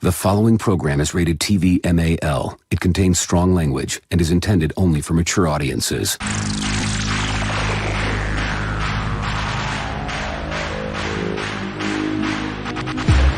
The following program is rated TV MAL. It contains strong language and is intended only for mature audiences.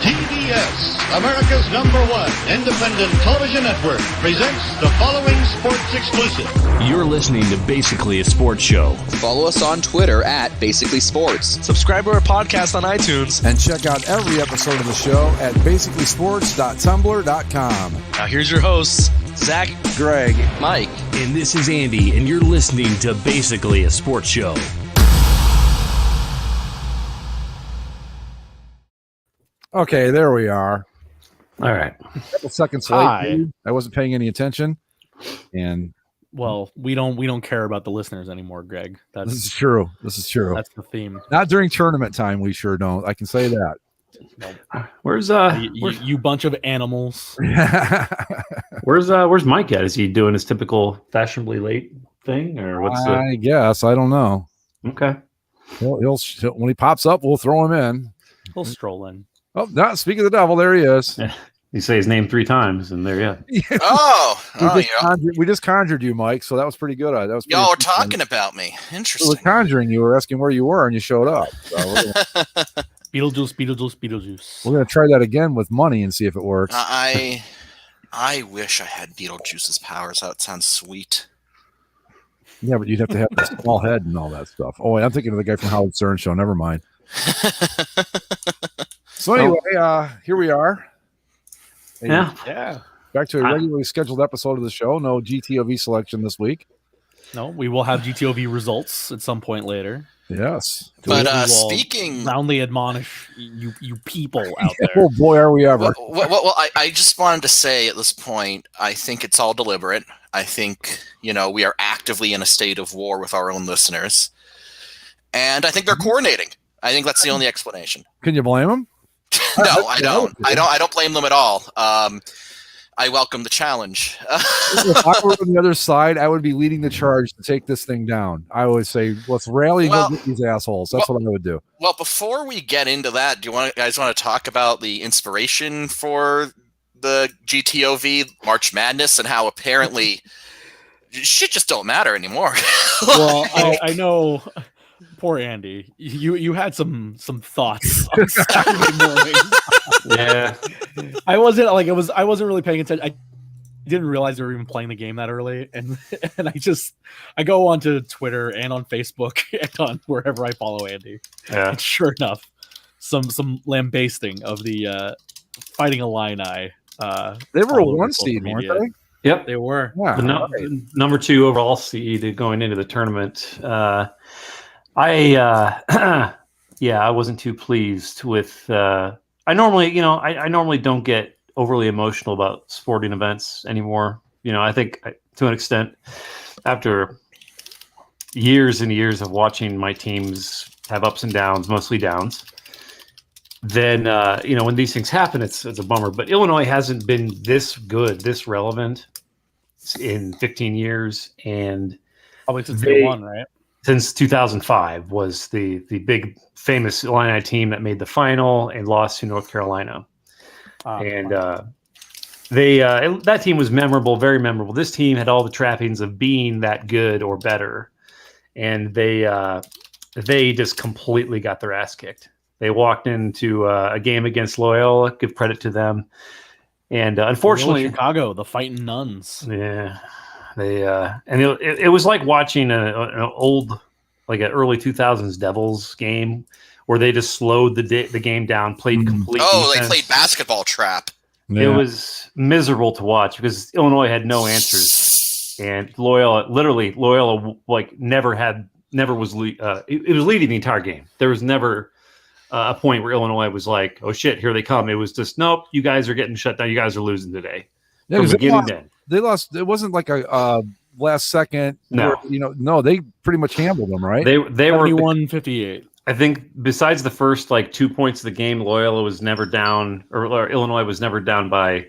TBS, America's #1 independent television network, presents the following sports exclusive. You're listening to Basically a Sports Show. Follow us on Twitter at Basically Sports. Subscribe to our podcast on iTunes. And check out every episode of the show at basicallysports.tumblr.com. Now here's your hosts, Zach, Greg, Mike. and this is Andy, and you're listening to Basically a Sports Show. Okay, there we are. All right. A couple seconds late. Hi. I wasn't paying any attention. And Well, we don't care about the listeners anymore, Greg. this is true. This is true. That's the theme. Not during tournament time, we sure don't. I can say that. Where's You bunch of animals. where's Mike at? Is he doing his typical fashionably late thing, or what's the? I guess. I don't know. Okay. He'll when he pops up, we'll throw him in. He'll stroll in. Oh, no, speak of the devil. There he is. You say his name 3 times, and there you go. We just conjured you, Mike. So that was pretty good. That was pretty Y'all were interesting. talking about me. We Interesting. were conjuring you. We were asking where you were, and you showed up. So Beetlejuice, Beetlejuice, Beetlejuice. we're going to try that again with money and see if it works. I wish I had Beetlejuice's powers. That sounds sweet. Yeah, but you'd have to have a small head and all that stuff. Oh, wait, I'm thinking of the guy from Howard Stern show. Never mind. So anyway, here we are. Yeah. Back to a regularly scheduled episode of the show. No GTOV selection this week. No, we will have GTOV results at some point later. Yes. But We will speaking, roundly admonish you people out there. Oh boy, are we ever. well, I just wanted to say at this point, I think it's all deliberate. I think we are actively in a state of war with our own listeners, and I think they're coordinating. I think that's the only explanation. Can you blame him? No, I don't. I don't blame them at all. I welcome the challenge. If I were on the other side, I would be leading the charge to take this thing down. I would say, let's rally and go get these assholes. That's what I would do. Well, before we get into that, do you guys want to talk about the inspiration for the GTOV March Madness and how apparently shit just don't matter anymore? Well, I know. Poor Andy. You had some thoughts on Saturday morning. Yeah. I wasn't really paying attention. I didn't realize they were even playing the game that early, and I go onto Twitter and on Facebook and on wherever I follow Andy. Yeah. And sure enough, some lambasting of the Fighting Illini. They were a all over 1 social seed, weren't media. they? Yep. They were. Yeah. The number 2 overall seed going into the tournament. I wasn't too pleased with. I normally don't get overly emotional about sporting events anymore. I think to an extent, after years and years of watching my teams have ups and downs, mostly downs, then when these things happen, it's a bummer. But Illinois hasn't been this good, this relevant in 15 years, and Probably since day one, right? Since 2005 was the big famous Illini team that made the final and lost to North Carolina. That team was memorable, very memorable. This team had all the trappings of being that good or better, and they just completely got their ass kicked. They walked into a game against Loyola. Give credit to them, and unfortunately, Chicago, the Fighting Nuns. Yeah. It was like watching an old, like an early 2000s Devils game where they just slowed the game down, played complete defense. They played basketball trap. Yeah. It was miserable to watch because Illinois had no answers, and Loyola like it was leading the entire game. There was never a point where Illinois was like, "Oh shit, here they come." It was just, "Nope, you guys are getting shut down. You guys are losing today." Yeah, From beginning to end. they lost. It wasn't like a last second. No. No, they pretty much handled them, right? They were 71-58. I think besides the first 2 points of the game, Loyola was never down, or Illinois was never down by.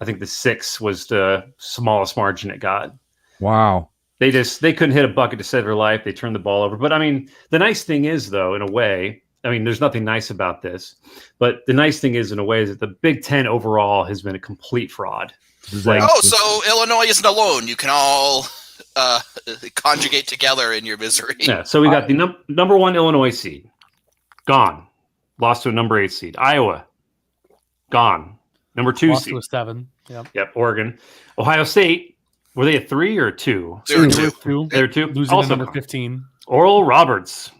I think the 6 was the smallest margin it got. Wow. They couldn't hit a bucket to save their life. They turned the ball over. But I mean, the nice thing is, though, in a way, I mean, there's nothing nice about this, but the nice thing is, in a way, is that the Big Ten overall has been a complete fraud. Like, so Illinois isn't alone. You can all conjugate together in your misery. yeah. So we got the number 1 Illinois seed gone, lost to a number 8 seed. Iowa gone, number 2 Lost seed. to a 7. Yeah. Yep. Oregon, Ohio State. Were they a 3 or a 2? They were 2. They're 2. Losing Also to number 15. Oral Roberts.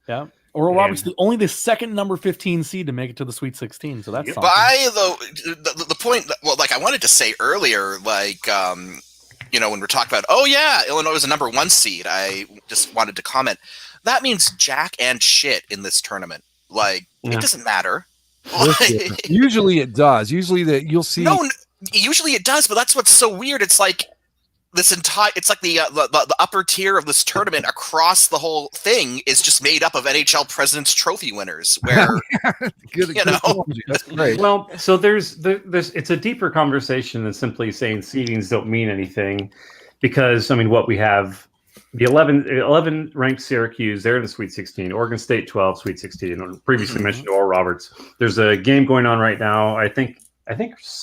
Yeah. Oral Roberts, only the second number 15 seed to make it to the Sweet 16. So that's something. But the point, well, like I wanted to say earlier, like, you know, when we're talking about, oh yeah, Illinois was a number 1 seed, I just wanted to comment. That means jack and shit in this tournament. Like, it doesn't matter. Like, usually it does. Usually that you'll see. No, usually it does, but that's what's so weird. It's like it's like the upper tier of this tournament across the whole thing is just made up of NHL President's Trophy winners. Where good, you know, that's great. Well, so there's it's a deeper conversation than simply saying seedings don't mean anything, because I mean, what we have, the 11 ranked Syracuse, they're in the Sweet 16. Oregon State 12, Sweet 16. And previously mentioned Oral Roberts. There's a game going on right now. I think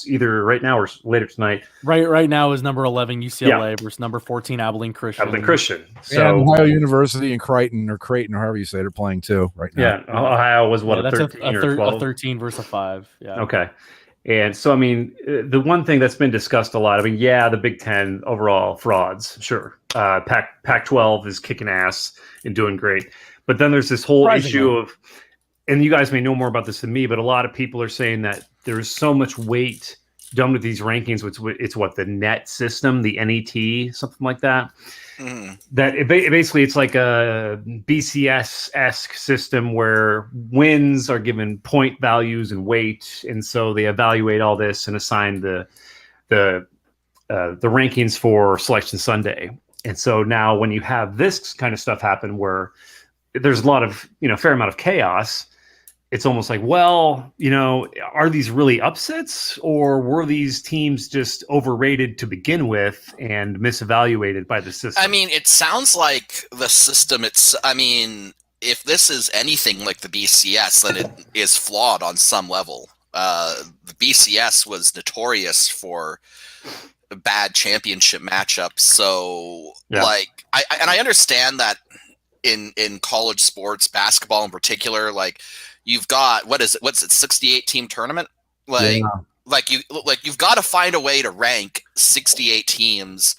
either right now or later tonight. Right now is number 11 UCLA versus number 14 Abilene Christian. So Ohio University and Creighton, or however you say, they're playing too right now. Yeah, Ohio was what, that's a 13 or 12? A 13 versus a 5. Yeah. Okay. And so, I mean, the one thing that's been discussed a lot, I mean, yeah, the Big Ten overall frauds, sure. Pac-12 is kicking ass and doing great. But then there's this whole issue of, and you guys may know more about this than me, but a lot of people are saying that there's so much weight done with these rankings. It's what, the net system, the NET, something like that. That basically it's like a BCS-esque system where wins are given point values and weight, and so they evaluate all this and assign the rankings for Selection Sunday. And so now when you have this kind of stuff happen where there's a lot of, fair amount of chaos, it's almost like, well, are these really upsets, or were these teams just overrated to begin with and misevaluated by the system? I mean, it sounds like the system, if this is anything like the BCS, then it is flawed on some level. The BCS was notorious for bad championship matchups. So, I understand that in college sports, basketball in particular, like, you've got what's it 68 team tournament, you've got to find a way to rank 68 teams,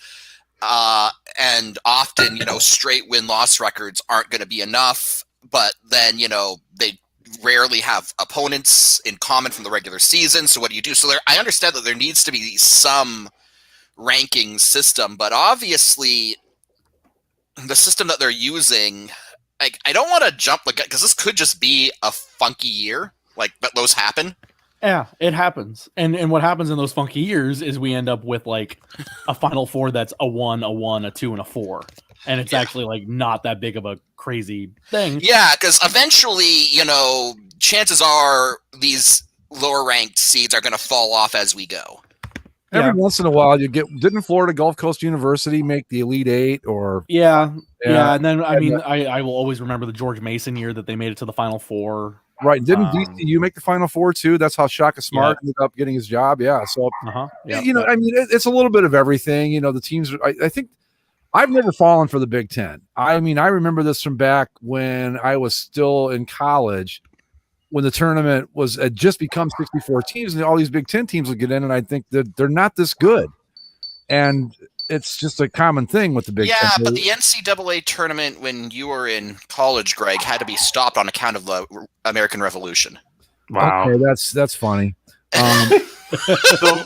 and often straight win-loss records aren't going to be enough, but then they rarely have opponents in common from the regular season. So what do you do? So I understand that there needs to be some ranking system, but obviously the system that they're using, I don't want to jump, because this could just be a funky year, but those happen. Yeah, it happens. And what happens in those funky years is we end up with a Final Four that's a 1, a 1, a 2, and a 4. And it's actually not that big of a crazy thing. Yeah, because eventually, chances are these lower ranked seeds are going to fall off as we go. Every once in a while, didn't Florida Gulf Coast University make the Elite Eight? Or yeah. And then I will always remember the George Mason year that they made it to the Final Four. Right? Didn't DCU make the Final Four too? That's how Shaka Smart ended up getting his job. Yeah. So it's a little bit of everything. The teams. I think I've never fallen for the Big Ten. I remember this from back when I was still in college, when the tournament had just become 64 teams, and all these Big Ten teams would get in, and I think that they're not this good. And it's just a common thing with the Big Ten. Yeah, but the NCAA tournament when you were in college, Greg, had to be stopped on account of the American Revolution. Wow. Okay, that's funny. So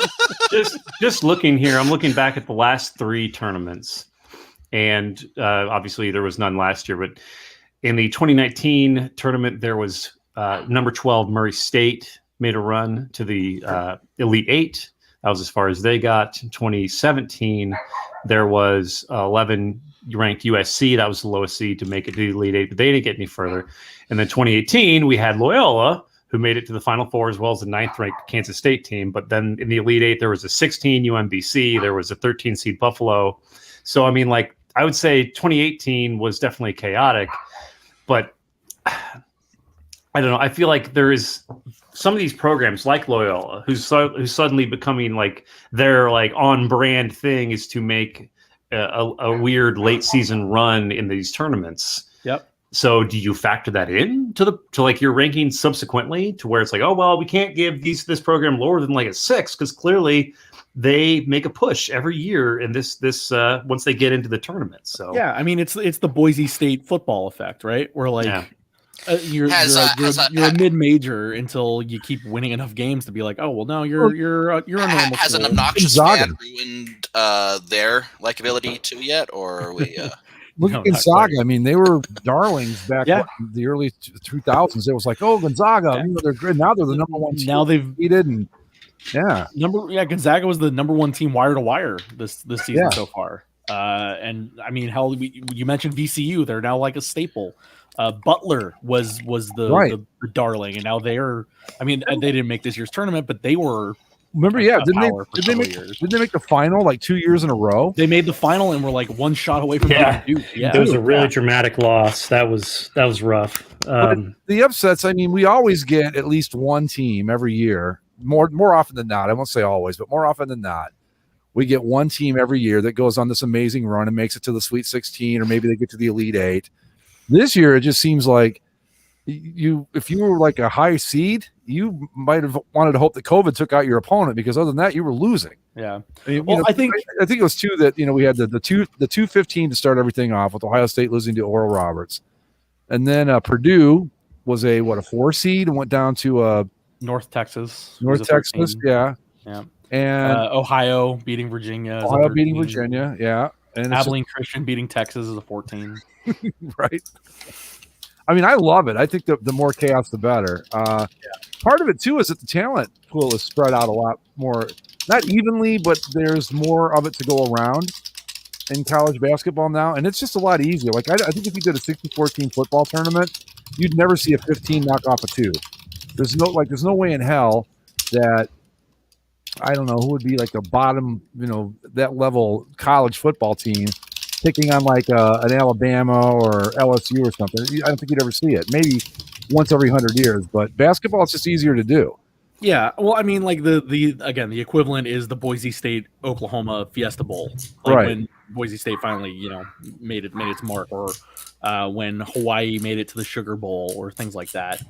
just looking here, I'm looking back at the last 3 tournaments, and obviously there was none last year, but in the 2019 tournament, there was number 12 Murray State made a run to the Elite Eight. That was as far as they got. In 2017, there was 11 ranked USC. That was the lowest seed to make it to the Elite Eight, but they didn't get any further. And then 2018, we had Loyola, who made it to the Final Four, as well as the 9th ranked Kansas State team. But then in the Elite Eight, there was a 16 UMBC. There was a 13 seed Buffalo. So, I would say 2018 was definitely chaotic, but I don't know. I feel like there is some of these programs like Loyola who's suddenly becoming like their like on brand thing is to make a weird late season run in these tournaments. Yep. So do you factor that in to like your ranking subsequently to where it's like, oh, well, we can't give this program lower than like a 6 because clearly they make a push every year in this once they get into the tournament. So yeah, I mean it's the Boise State football effect, right? Where like you're a mid-major until you keep winning enough games to be like, oh well, no, you're a normal. Has school. an obnoxious fan ruined their likability too yet, or are we? Look at Gonzaga. I mean, they were darlings back in the early 2000s. It was like, oh, Gonzaga, you know, they're good. Now they're the number one team. Now they've beaten, and Gonzaga was the number one team wire to wire this season so far. And I mean, hell, you mentioned VCU. They're now like a staple. Butler was the darling, and now they're. I mean, they didn't make this year's tournament, but they were. Remember, didn't they make the final like 2 years in a row? They made the final and were like one shot away from Duke. Yeah, it was a really dramatic loss. That was rough. The upsets. I mean, we always get at least one team every year. More often than not, I won't say always, but more often than not, we get one team every year that goes on this amazing run and makes it to the Sweet 16, or maybe they get to the Elite 8. This year, it just seems like if you were like a high seed, you might have wanted to hope that COVID took out your opponent, because other than that, you were losing. Yeah. I mean, I think it was two that we had the 2-15 to start everything off with Ohio State losing to Oral Roberts, and then Purdue was a 4 seed and went down to North Texas. Yeah. And Ohio beating Virginia. Yeah. And Abilene Christian beating Texas is a 14. Right. I mean, I love it. I think the more chaos, the better. Part of it, too, is that the talent pool is spread out a lot more. Not evenly, but there's more of it to go around in college basketball now. And it's just a lot easier. Like, I think if you did a 64-team football tournament, you'd never see a 15 knock off a 2. There's no way in hell that, I don't know, who would be like the bottom, that level college football team picking on like an Alabama or LSU or something. I don't think you'd ever see it. Maybe once every 100 years, but basketball, it's just easier to do. Yeah, well, I mean, like the equivalent is the Boise State Oklahoma Fiesta Bowl, like when Boise State finally, made its mark, or when Hawaii made it to the Sugar Bowl, or things like that.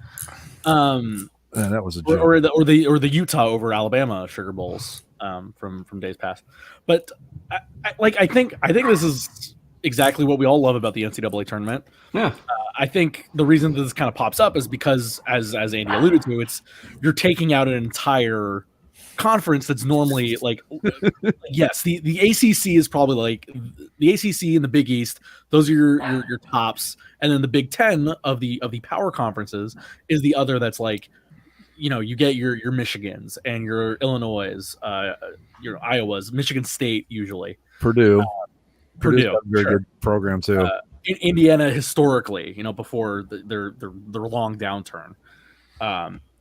That was a joke. or the Utah over Alabama Sugar Bowls from days past. But I think this is exactly what we all love about the NCAA tournament. Yeah. I think the reason that this kind of pops up is because, as Andy alluded to, you're taking out an entire conference that's normally like, yes, the ACC is probably like the ACC and the Big East. Those are your tops, and then the Big Ten of the power conferences is the other that's like, you get your Michigans and your Illinois, your Iowas, Michigan State usually, Purdue Purdue, a very good program too. Indiana historically, before their long downturn.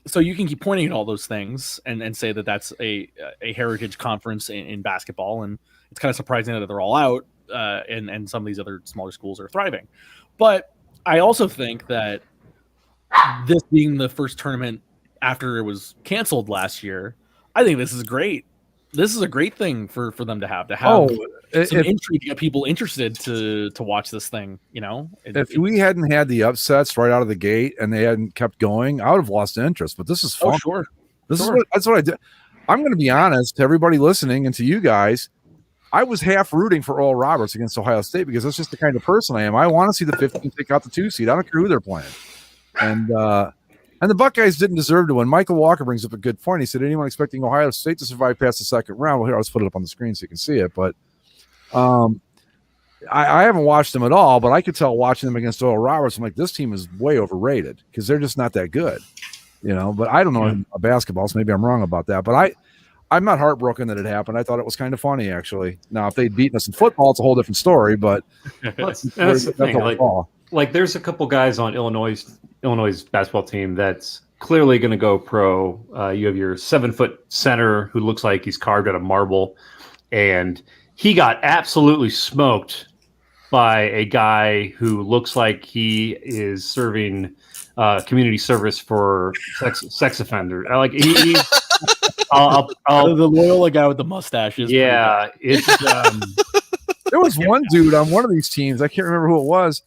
So you can keep pointing at all those things and say that that's a heritage conference in basketball, and it's kind of surprising that they're all out, and some of these other smaller schools are thriving. But I also think that this being the first tournament after it was canceled last year, I think this is great. This is a great thing for them to have some intrigue to get people interested to watch this thing. If we hadn't had the upsets right out of the gate and they hadn't kept going, I would have lost interest. But this is fun. Oh, sure. That's what I did. I'm going to be honest to everybody listening and to you guys. I was half rooting for Oral Roberts against Ohio State because that's just the kind of person I am. I want to see the 15 take out the 2 seed. I don't care who they're playing. And the Buckeyes didn't deserve to win. Michael Walker brings up a good point. He said, anyone expecting Ohio State to survive past the second round? Well, here, I'll just put it up on the screen so you can see it. But I haven't watched them at all, but I could tell watching them against Oral Roberts, I'm like, this team is way overrated because they're just not that good. But I don't know about basketball, so maybe I'm wrong about that. But I'm not heartbroken that it happened. I thought it was kind of funny, actually. Now, if they'd beaten us in football, it's a whole different story. But that's the thing. Like, there's a couple guys on Illinois' basketball team that's clearly going to go pro. You have your 7-foot center who looks like he's carved out of marble, and he got absolutely smoked by a guy who looks like he is serving community service for sex offender. I like he the Loyola guy with the mustache is it's there was one dude on one of these teams. I can't remember who it was.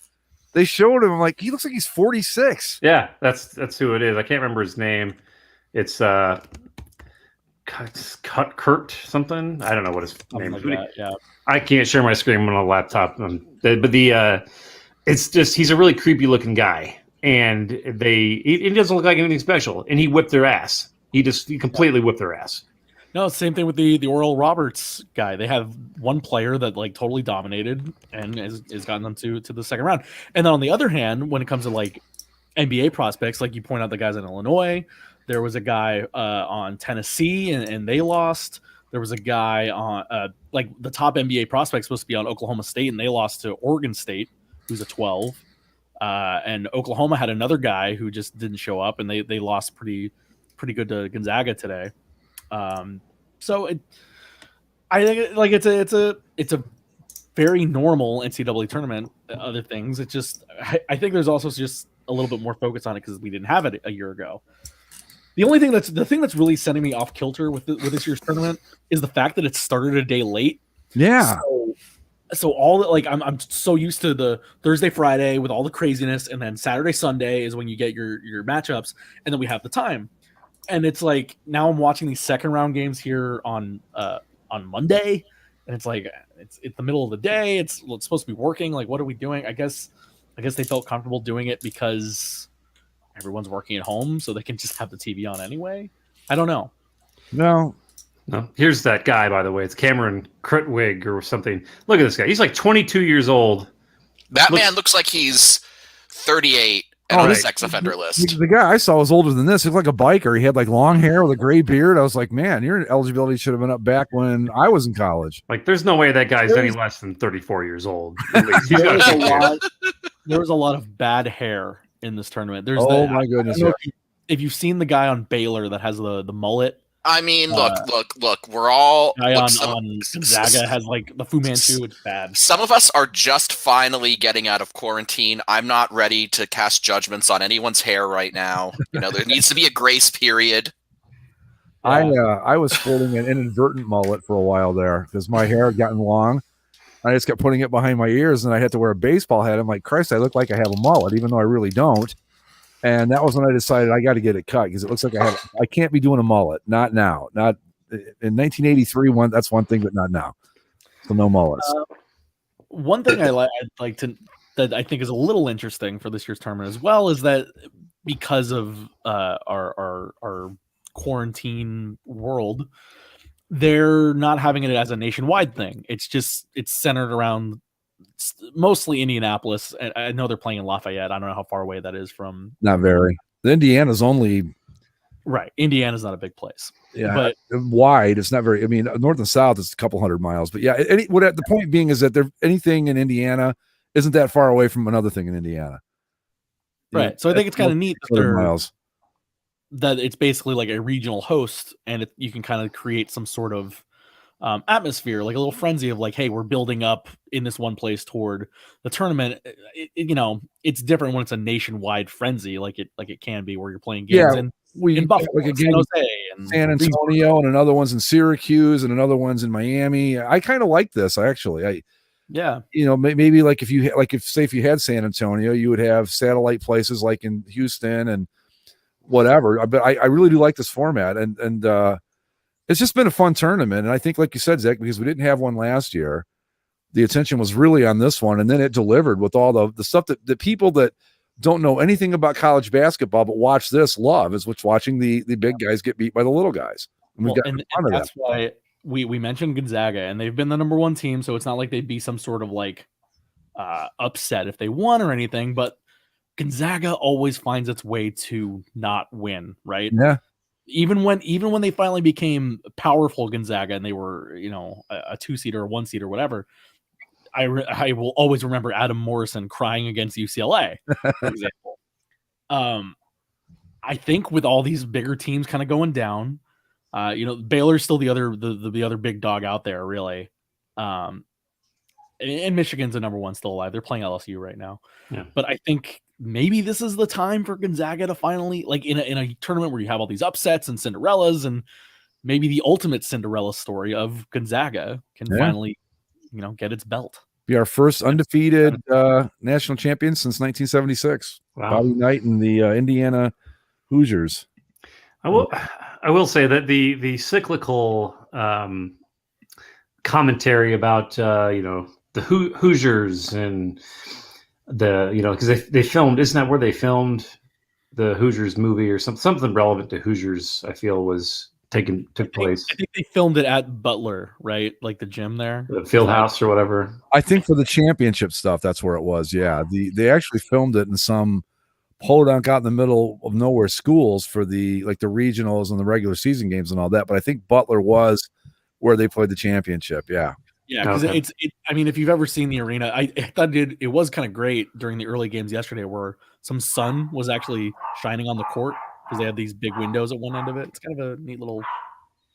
They showed him like he looks like he's 46. Yeah, that's who it is. I can't remember his name. It's Kurt something. I don't know what his name is. Yeah, I can't share my screen on a laptop. It's just he's a really creepy looking guy, and he doesn't look like anything special, and he whipped their ass. He completely whipped their ass. No, same thing with the Oral Roberts guy. They have one player that like totally dominated and has gotten them to the second round. And then on the other hand, when it comes to like NBA prospects, like you point out the guys in Illinois, there was a guy on Tennessee and they lost. There was a guy on like the top NBA prospect supposed to be on Oklahoma State and they lost to Oregon State, who's a 12. And Oklahoma had another guy who just didn't show up and they lost pretty good to Gonzaga today. So I think like it's a very normal NCAA tournament. Other things, it just I think there's also just a little bit more focus on it because we didn't have it a year ago. The thing that's really sending me off kilter with this year's tournament is the fact that it started a day late. Yeah. So all that, like I'm so used to the Thursday, Friday with all the craziness, and then Saturday, Sunday is when you get your matchups, and then we have the time. And it's like now I'm watching these second round games here on Monday, and it's like it's the middle of the day. It's supposed to be working. Like, what are we doing? I guess they felt comfortable doing it because everyone's working at home, so they can just have the TV on anyway. I don't know. No. Here's that guy, by the way. It's Cameron Krutwig or something. Look at this guy. He's like 22 years old. That man looks like he's 38 on the sex offender list. The guy I saw was older than this. He looked like a biker. He had like long hair with a gray beard. I was like, man, your eligibility should have been up back when I was in college. Like, there's no way that guy's any less than 34 years old. There was a lot of bad hair in this tournament. My goodness. If you've seen the guy on Baylor that has the mullet. I mean, look. We're all guy on Gonzaga has like the Fu Manchu. It's bad. Some of us are just finally getting out of quarantine. I'm not ready to cast judgments on anyone's hair right now. There needs to be a grace period. I was sporting an inadvertent mullet for a while there because my hair had gotten long. I just kept putting it behind my ears, and I had to wear a baseball hat. I'm like, Christ, I look like I have a mullet, even though I really don't. And that was when I decided I got to get it cut because it looks like I can't be doing a mullet. Not now. Not in 1983. That's one thing, but not now. So no mullets. One thing I'd like to that I think is a little interesting for this year's tournament as well is that because of our quarantine world, they're not having it as a nationwide thing. It's centered around mostly Indianapolis. I know they're playing in Lafayette. I don't know how far away that is from. Not very. The Indiana's only right. Indiana's not a big place. Yeah, but wide. It's not very. I mean, north and south is a couple hundred miles. But yeah, the point being is that anything in Indiana isn't that far away from another thing in Indiana. Right. So I think it's kind of neat miles. That it's basically like a regional host, and you can kind of create some sort of atmosphere, like a little frenzy of like, hey, we're building up in this one place toward the tournament. It's different when it's a nationwide frenzy, like it can be, where you're playing games in Buffalo, like a game in San Antonio, and another one's in Syracuse, and another one's in Miami. I kind of like this, actually. Maybe like if you had San Antonio, you would have satellite places like in Houston and whatever. But I really do like this format, and it's just been a fun tournament. And I think, like you said, Zach, because we didn't have one last year, the attention was really on this one, and then it delivered with all the stuff that the people that don't know anything about college basketball but watch this love is watching the big guys get beat by the little guys. And that's why we mentioned Gonzaga, and they've been the number one team, so it's not like they'd be some sort of like upset if they won or anything, but Gonzaga always finds its way to not win, right? Yeah. Even when they finally became powerful Gonzaga and they were, a 2-seed or a 1-seed or whatever, I will always remember Adam Morrison crying against UCLA, for example. I think with all these bigger teams kind of going down, Baylor's still the other big dog out there, really. and Michigan's the number one still alive. They're playing LSU right now. Yeah. But I think maybe this is the time for Gonzaga to finally, like in a tournament where you have all these upsets and Cinderellas, and maybe the ultimate Cinderella story of Gonzaga can finally, get its belt. Be our first undefeated national champion since 1976. Wow. Bobby Knight and the Indiana Hoosiers. I will say that the cyclical commentary about the Hoosiers and the because they filmed, isn't that where they filmed the Hoosiers movie or something relevant to Hoosiers? I feel took place. I think they filmed it at Butler, right? Like the gym there, the field house or whatever. I think for the championship stuff, that's where it was. Yeah, they actually filmed it in some podunk out in the middle of nowhere schools for the regionals and the regular season games and all that. But I think Butler was where they played the championship. Yeah. Yeah, because I mean, if you've ever seen the arena, I thought it was kind of great during the early games yesterday where some sun was actually shining on the court because they had these big windows at one end of it. It's kind of a neat little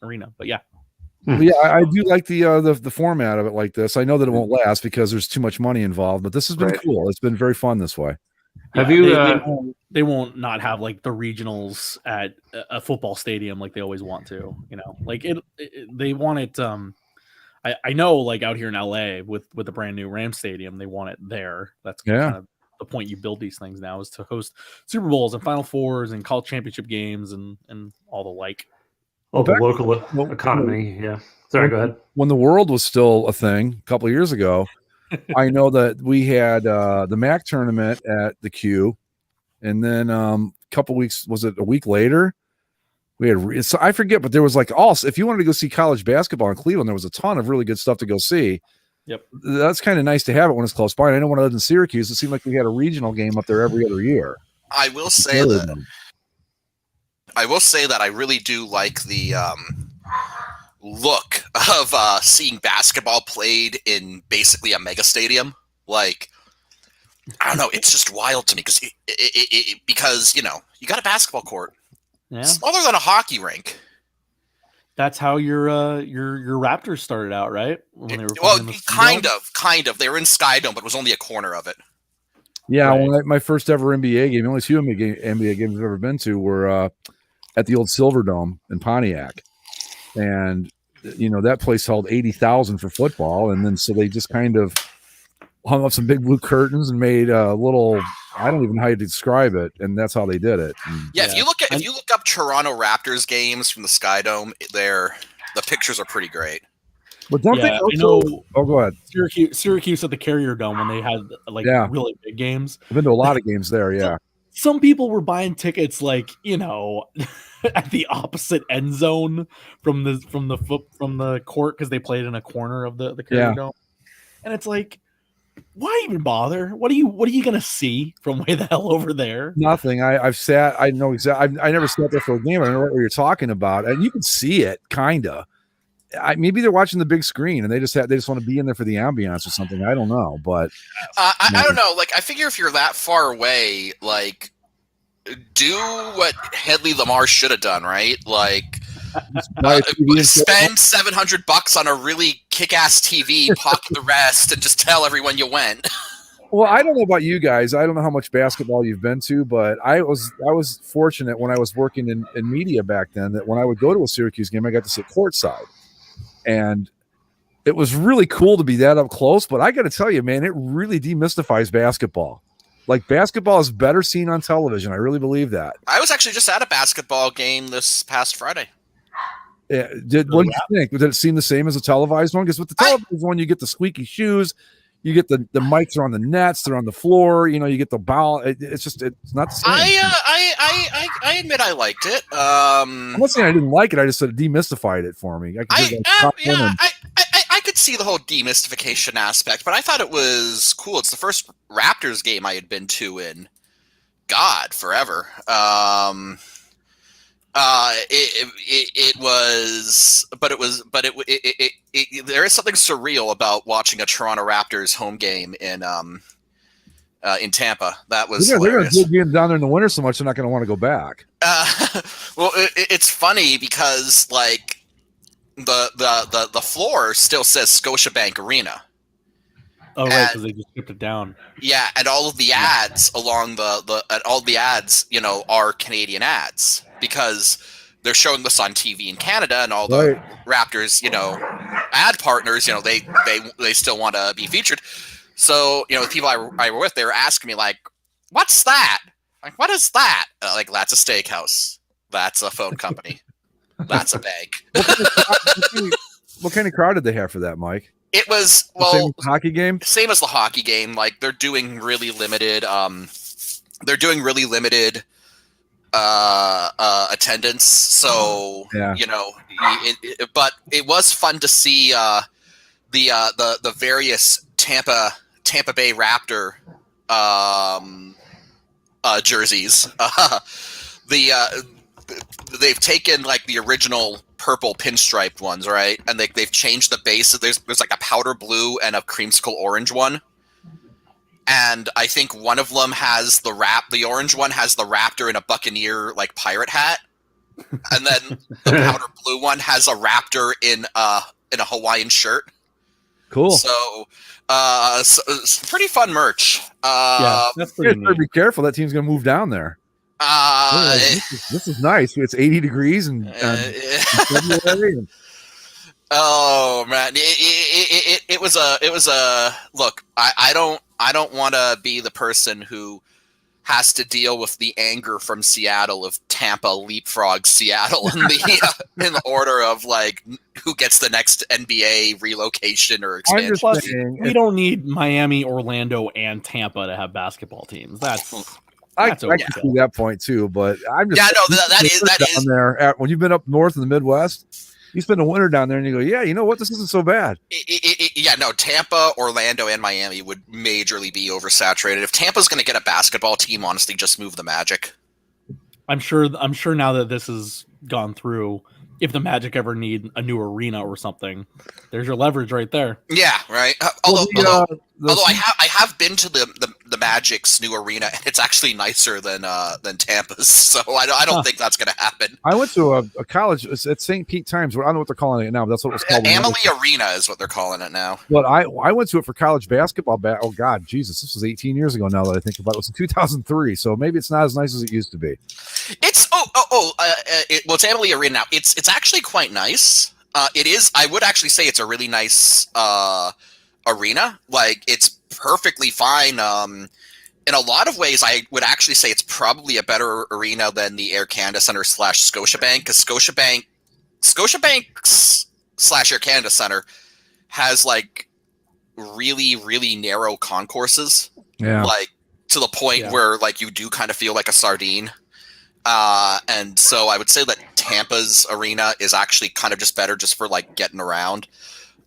arena, but yeah. Yeah, I do like the format of it like this. I know that it won't last because there's too much money involved, but this has been cool. It's been very fun this way. Have you? They won't not have like the regionals at a football stadium like they always want to. Like they want it. I know, like out here in LA with the brand new Rams stadium, they want it there. That's kind of the point you build these things now, is to host Super Bowls and Final Fours and college championship games and all the like. Well, the local economy. Yeah. Sorry, go ahead. When the world was still a thing a couple of years ago, I know that we had the MAC tournament at the Q, and then a couple weeks, was it a week later? We had, so I forget, but there was if you wanted to go see college basketball in Cleveland, there was a ton of really good stuff to go see. Yep. That's kind of nice to have it when it's close by. And I know when I lived in Syracuse, it seemed like we had a regional game up there every other year. I will say that I really do like the look of seeing basketball played in basically a mega stadium. Like, I don't know, it's just wild to me because you got a basketball court. Yeah. Smaller than a hockey rink. That's how your Raptors started out, right? When they were kind of. They were in Skydome, but it was only a corner of it. Yeah, right. My first ever NBA game, the only two NBA games I've ever been to were at the old Silverdome in Pontiac, and that place held 80,000 for football, and then so they just kind of hung up some big blue curtains and made a little. I don't even know how to describe it, and that's how they did it. If you look up Toronto Raptors games from the Skydome, the pictures are pretty great. But don't they also? Oh, go ahead. Syracuse at the Carrier Dome when they had really big games. I've been to a lot of games there. Yeah. Some people were buying tickets at the opposite end zone from the court because they played in a corner of the Carrier Dome, and it's like, why even bother? What are you gonna see from way the hell over there? Nothing. I've sat. I know exactly. I never sat there for a game. I know what you're talking about, and you can see it kinda. Maybe they're watching the big screen and they just want to be in there for the ambiance or something. I don't know, but I don't know. Like, I figure if you're that far away, like, do what Headley Lamar should have done, right? Like, spend $700 on a really kick-ass TV, pocket the rest, and just tell everyone you went. Well, I don't know about you guys. I don't know how much basketball you've been to, but I was fortunate when I was working in media back then that when I would go to a Syracuse game, I got to sit courtside. And it was really cool to be that up close. But I got to tell you, man, it really demystifies basketball. Like, basketball is better seen on television. I really believe that. I was actually just at a basketball game this past Friday. Yeah, what did you think? Did it seem the same as a televised one? Because with the televised one, you get the squeaky shoes, you get the mics are on the nets, they're on the floor. You get the ball. It's not the same. I admit I liked it. I'm not saying I didn't like it. I just said it demystified it for me. I could see the whole demystification aspect, but I thought it was cool. It's the first Raptors game I had been to in forever. There is something surreal about watching a Toronto Raptors home game in Tampa. That was hilarious. They're going to down there in the winter so much they're not going to want to go back. Well, it's funny because like the floor still says Scotiabank Arena. Oh, right, because they just stripped it down. Yeah, and all of the ads along all the ads, are Canadian ads because they're showing this on TV in Canada, and all the Raptors, ad partners, they still want to be featured. So, the people I were with, they were asking me like, "What's that? Like, what is that?" Like, that's a steakhouse. That's a phone company. That's a bank. What kind of crowd did they have for that, Mike? It was same as the hockey game. Same as the hockey game. Like they're doing really limited. Attendance. So but it was fun to see the various Tampa Bay Raptor jerseys. They've taken like the original purple pinstriped ones, right? And they've changed the base. There's like a powder blue and a creamsicle orange one. And I think one of them has the orange one has the Raptor in a Buccaneer like pirate hat. And then the powder blue one has a Raptor in a Hawaiian shirt. Cool. So it's pretty fun merch. That's pretty neat. Be careful, that team's gonna move down there. This is nice. It's 80 degrees and February. Oh man, it was a look. I don't want to be the person who has to deal with the anger from Seattle of Tampa leapfrog Seattle in the order of like who gets the next NBA relocation or expansion. Plus, we don't need Miami, Orlando, and Tampa to have basketball teams. I can see that point too, but I'm just that is down there. When you've been up north in the Midwest, you spend a winter down there, and you go, yeah, you know what, this isn't so bad. Tampa, Orlando, and Miami would majorly be oversaturated. If Tampa's going to get a basketball team, honestly, just move the Magic. I'm sure now that this has gone through, if the Magic ever need a new arena or something, there's your leverage right there. Yeah, right. Although I have been to the Magic's new arena, and it's actually nicer than Tampa's. So I don't think that's going to happen. I went to a college at St. Pete Times. I don't know what they're calling it now, but that's what it was called. Amalie Arena is what they're calling it now. But I went to it for college basketball. Oh God, Jesus, this was 18 years ago now that I think about it. It was in 2003, so maybe it's not as nice as it used to be. It's it's Amalie Arena now. It's actually quite nice. It is. I would actually say it's a really nice arena. Like it's perfectly fine. In a lot of ways, I would actually say it's probably a better arena than the Air Canada Centre / Scotiabank, because Scotiabank's / Air Canada Centre has like really, really narrow concourses. Yeah. Like to the point where like you do kind of feel like a sardine. And so I would say that Tampa's arena is actually kind of just better just for like getting around.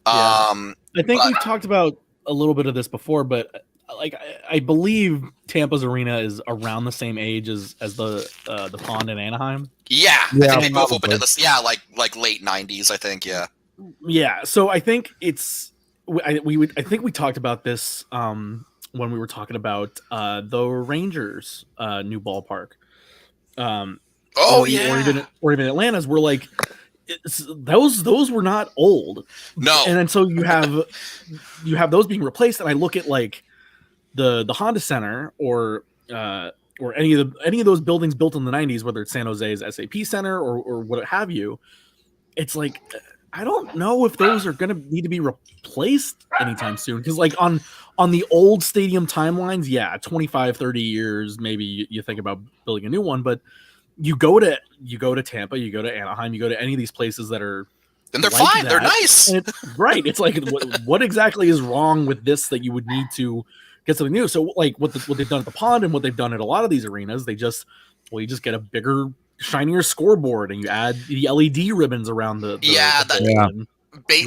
I think we've talked about a little bit of this before, but like I believe Tampa's arena is around the same age as the Pond in Anaheim. Yeah, I think they both opened in this. Yeah, like late 90s, I think. Yeah. Yeah, so I think it's I think we talked about this when we were talking about the Rangers new ballpark. Or even Atlanta's. We're like, those were not old. No, and then so you have those being replaced, and I look at like the Honda Center or any of those buildings built in the 90s, whether it's San Jose's SAP Center or what have you. It's like I don't know if those are going to need to be replaced anytime soon, because like on the old stadium timelines, 25, 30 years, maybe you think about building a new one, but you go to Tampa, you go to Anaheim, you go to any of these places that are, and they're like fine, they're nice, right? It's like what exactly is wrong with this that you would need to get something new? So like what they've done at the Pond and what they've done at a lot of these arenas, you just get a bigger, shinier scoreboard and you add the LED ribbons around the you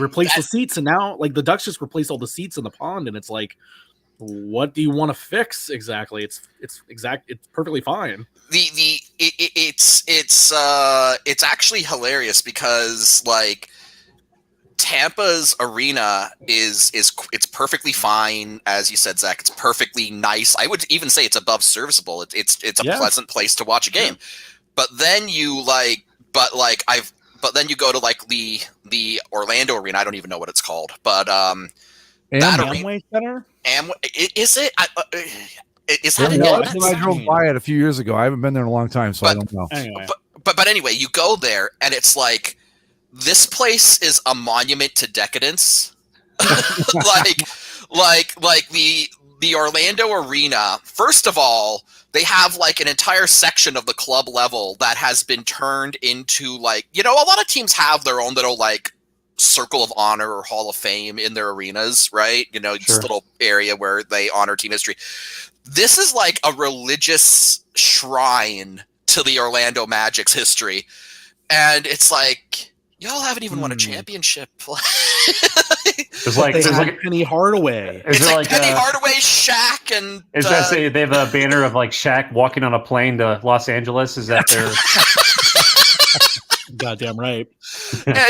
replace the seats, and now like the Ducks just replaced all the seats in the Pond, and it's like, what do you want to fix exactly? It's perfectly fine. It's actually hilarious because like Tampa's arena is it's perfectly fine, as you said, Zach. It's perfectly nice. I would even say it's above serviceable. It's a pleasant place to watch a game. But then you then you go to like the Orlando arena. I don't even know what it's called, but Amway Center? Is it? Is that I drove by it a few years ago. I haven't been there in a long time, so I don't know. Anyway. But anyway, you go there, and it's like this place is a monument to decadence. like the Orlando Arena. First of all, they have like an entire section of the club level that has been turned into like, a lot of teams have their own little like circle of honor or hall of fame in their arenas, right? Just a little area where they honor team history. This is like a religious shrine to the Orlando Magic's history. And it's like, y'all haven't even won a championship. There's like Penny Hardaway. It's like Penny Hardaway, Shaq, and they have a banner of like Shaq walking on a plane to Los Angeles. Is that their? Goddamn right. And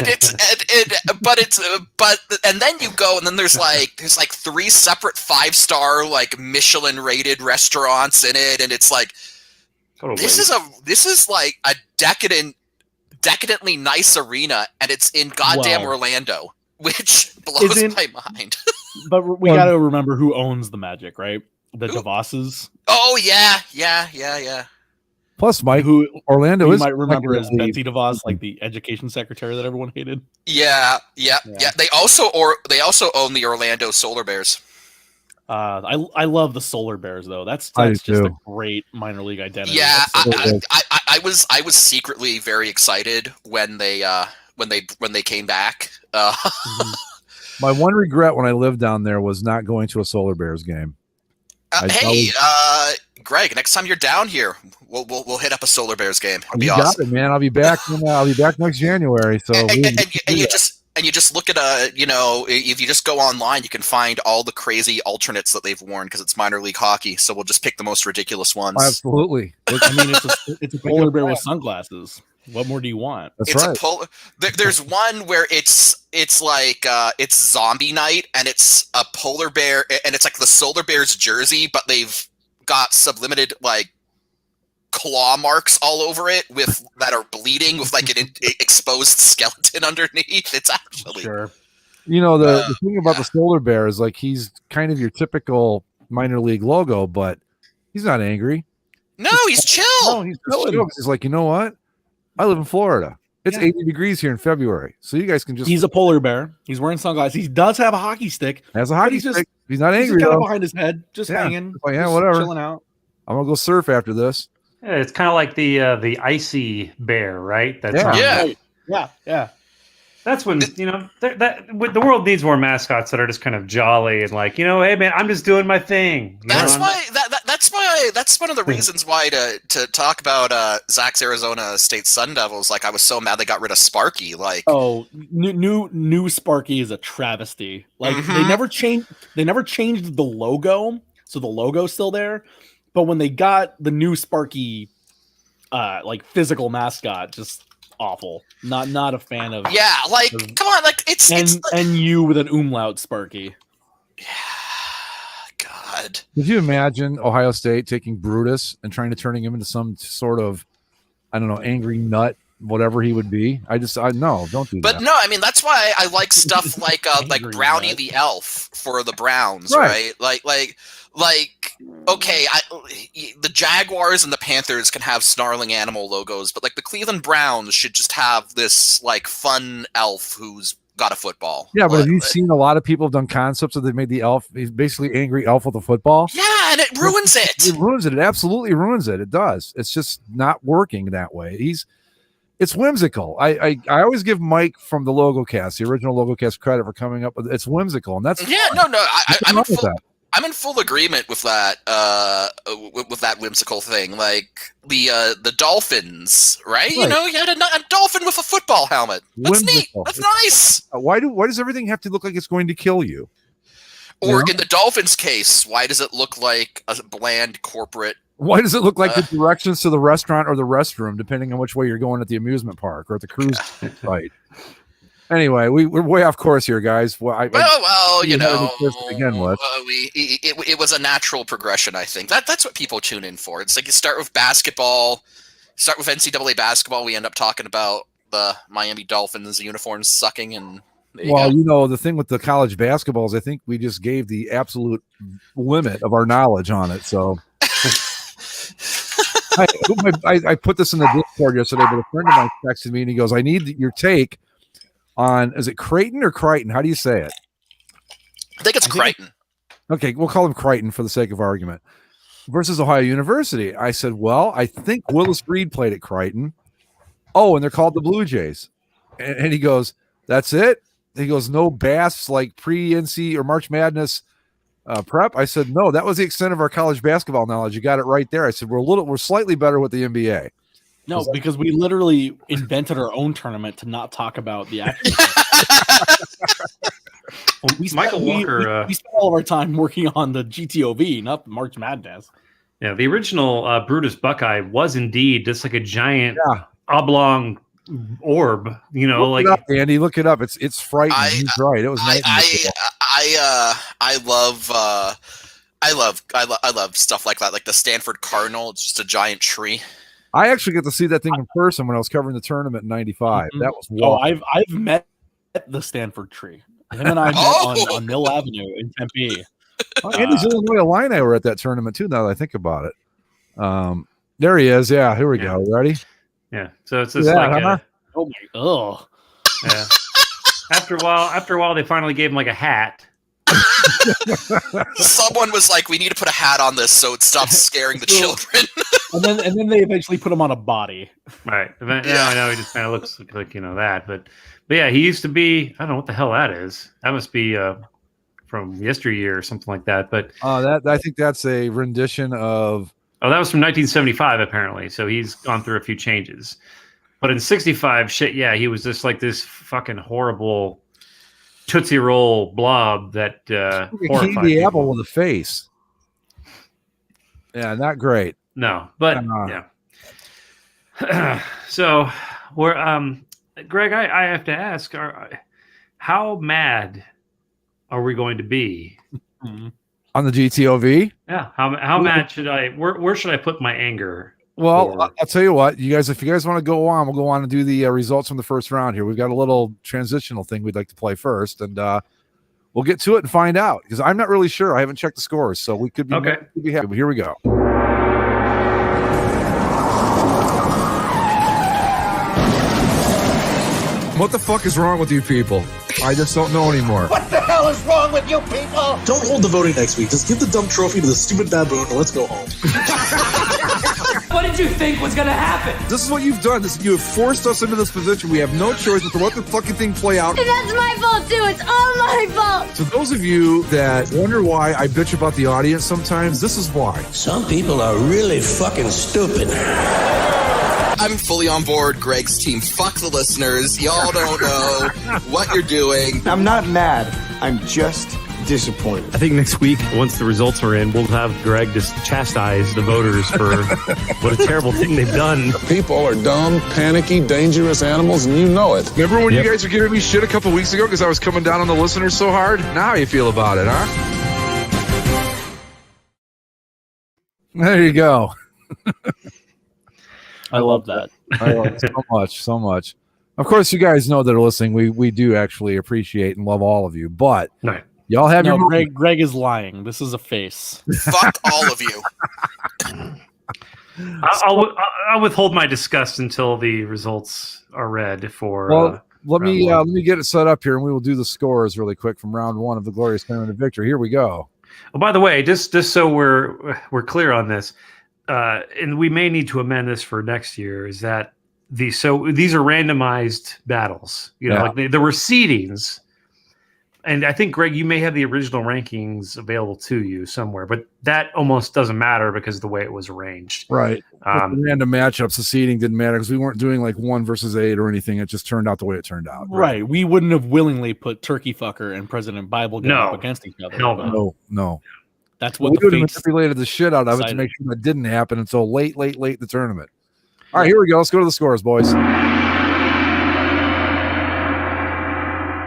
then you go, and then there's like 3 separate 5-star like Michelin rated restaurants in it, and it's like this is like a decadently nice arena, and it's in goddamn Orlando, which blows my mind. But we got to remember who owns the Magic, right? The DeVosses. Oh yeah. Plus, Mike, who Orlando you is might remember as Betsy DeVos, like the education secretary that everyone hated. Yeah. They also own the Orlando Solar Bears. I love the Solar Bears though. That's just a great minor league identity. Yeah, I was secretly very excited when they came back. My one regret when I lived down there was not going to a Solar Bears game. Greg, next time you're down here, we'll hit up a Solar Bears game. It'll be awesome. Got it, man. I'll be back. I'll be back next January. So you just look at if you just go online, you can find all the crazy alternates that they've worn because it's minor league hockey. So we'll just pick the most ridiculous ones. Absolutely. It's a polar bear with sunglasses. What more do you want? That's right. There's one where it's like it's zombie night, and it's a polar bear, and it's like the Solar Bears jersey, but they've got sublimated like claw marks all over it that are bleeding with like an exposed skeleton underneath. It's actually sure. The thing about the Solar Bear is like he's kind of your typical minor league logo, but he's not angry. No, he's chill. No, he's chill. He's like, you know what? I live in Florida. It's 80 degrees here in February, so you guys can just. He's a polar bear. He's wearing sunglasses. He does have a hockey stick. Has a hockey stick. He's not angry. He's kind of behind his head, just hanging. Like, whatever. Chilling out. I'm gonna go surf after this. Yeah, it's kind of like the icy bear, right? That's yeah. That's when the world needs more mascots that are just kind of jolly and like, hey man, I'm just doing my thing. That's one of the reasons why to talk about Zach's Arizona State Sun Devils. Like I was so mad they got rid of Sparky. Like new Sparky is a travesty. Like they never changed the logo, so the logo's still there. But when they got the new Sparky, like physical mascot, just awful. Not a fan of. Yeah, like come on, like it's you with an umlaut Sparky. Yeah, God. Could you imagine Ohio State taking Brutus and trying to turning him into some sort of, I don't know, angry nut, whatever he would be? I no, don't do that. But no, I mean that's why I like stuff like Brownie the Elf for the Browns, right? Like okay, the Jaguars and the Panthers can have snarling animal logos, but like the Cleveland Browns should just have this like fun elf who's got a football. Yeah, but have you seen a lot of people have done concepts that they made the elf? He's basically angry elf with a football. Yeah, and it ruins it. It ruins it. It absolutely ruins it. It does. It's just not working that way. It's whimsical. I always give Mike from the Logo Cast, the original Logo Cast, credit for coming up with it's whimsical, and that's I'm in full agreement with that. With that whimsical thing, like the Dolphins, right? You had a dolphin with a football helmet. That's whimsical. Neat. That's nice. Why does everything have to look like it's going to kill you? Or in the Dolphins' case, why does it look like a bland corporate? Why does it look like the directions to the restaurant or the restroom, depending on which way you're going at the amusement park or at the cruise site? Anyway, we're way off course here, guys. It was a natural progression, I think. That's what people tune in for. It's like you start with basketball, start with NCAA basketball. We end up talking about the Miami Dolphins uniforms sucking, and Well, the thing with the college basketballs, I think we just gave the absolute limit of our knowledge on it. So I put this in the Discord yesterday, but a friend of mine texted me and he goes, I need your take on, is it Creighton or Crichton? How do you say it? I think it's Crichton. Okay, we'll call him Crichton for the sake of argument. Versus Ohio University. I said, well, I think Willis Reed played at Crichton. Oh, and they're called the Blue Jays. And he goes, that's it? He goes, no Bass like pre-NC or March Madness prep. I said, no, that was the extent of our college basketball knowledge. You got it right there. I said, we're slightly better with the NBA. No, because we literally invented our own tournament to not talk about the actual. Michael Walker. We spent all of our time working on the GTOV, not the March Madness. Yeah, the original Brutus Buckeye was indeed just like a giant oblong orb. Look it up, Andy, look it up. It's frightening. He's right. It was. I love stuff like that, like the Stanford Cardinal. It's just a giant tree. I actually get to see that thing in person when I was covering the tournament in '95. Mm-hmm. That was wild. I've met the Stanford tree. Him and I met on Mill Avenue in Tempe. Andy's Illinois Illini were at that tournament too. Now that I think about it, there he is. Yeah, here we go. Ready? Yeah. So it's just oh. Yeah. After a while, they finally gave him like a hat. Someone was like, "We need to put a hat on this so it stops scaring the children." and then they eventually put him on a body. Right. I know he just kind of looks like that, but yeah, he used to be. I don't know what the hell that is. That must be from yesteryear or something like that. But I think that's a rendition of. Oh, that was from 1975 apparently. So he's gone through a few changes. But in '65, he was just like this fucking horrible Tootsie Roll blob that horrified the apple with a face. Yeah, not great. No, but yeah. So we're Greg, I have to ask, how mad are we going to be on the GTOV? Yeah, how mad should I? Where should I put my anger? Well, I'll tell you what, if you guys want to go on, we'll go on and do the results from the first round here. We've got a little transitional thing we'd like to play first, and we'll get to it and find out because I'm not really sure. I haven't checked the scores, so we could be okay. We could be happy. But here we go. What the fuck is wrong with you people? I just don't know anymore. What the hell is wrong with you people? Don't hold the voting next week. Just give the dumb trophy to the stupid baboon and let's go home. What did you think was going to happen? This is what you've done. You have forced us into this position. We have no choice but to let the fucking thing play out. And that's my fault, too. It's all my fault. To those of you that wonder why I bitch about the audience sometimes, this is why. Some people are really fucking stupid. I'm fully on board Greg's team. Fuck the listeners. Y'all don't know what you're doing. I'm not mad. I'm just disappointed. I think next week, once the results are in, we'll have Greg just chastise the voters for what a terrible thing they've done. People are dumb, panicky, dangerous animals, and you know it. Remember when you guys were giving me shit a couple weeks ago because I was coming down on the listeners so hard? Now how you feel about it, huh? There you go. I love that. I love it so much. Of course, you guys know that are listening. We do actually appreciate and love all of you, but y'all have your Greg is lying. This is a face. Fuck all of you. I'll withhold my disgust until the results are read for. Well, let me get it set up here, and we will do the scores really quick from round one of the glorious tournament of victory. Here we go. Oh, by the way, just so we're clear on this. And we may need to amend this for next year, is that these are randomized battles. Like there were seedings. And I think, Greg, you may have the original rankings available to you somewhere, but that almost doesn't matter because of the way it was arranged. Right. The random matchups, the seeding didn't matter because we weren't doing like 1 versus 8 or anything. It just turned out the way it turned out. Right. We wouldn't have willingly put Turkey Fucker and President Bible up against each other. No. That's what we would have fates manipulated the shit out of it to make sure that didn't happen until late the tournament. All right, here we go. Let's go to the scores, boys.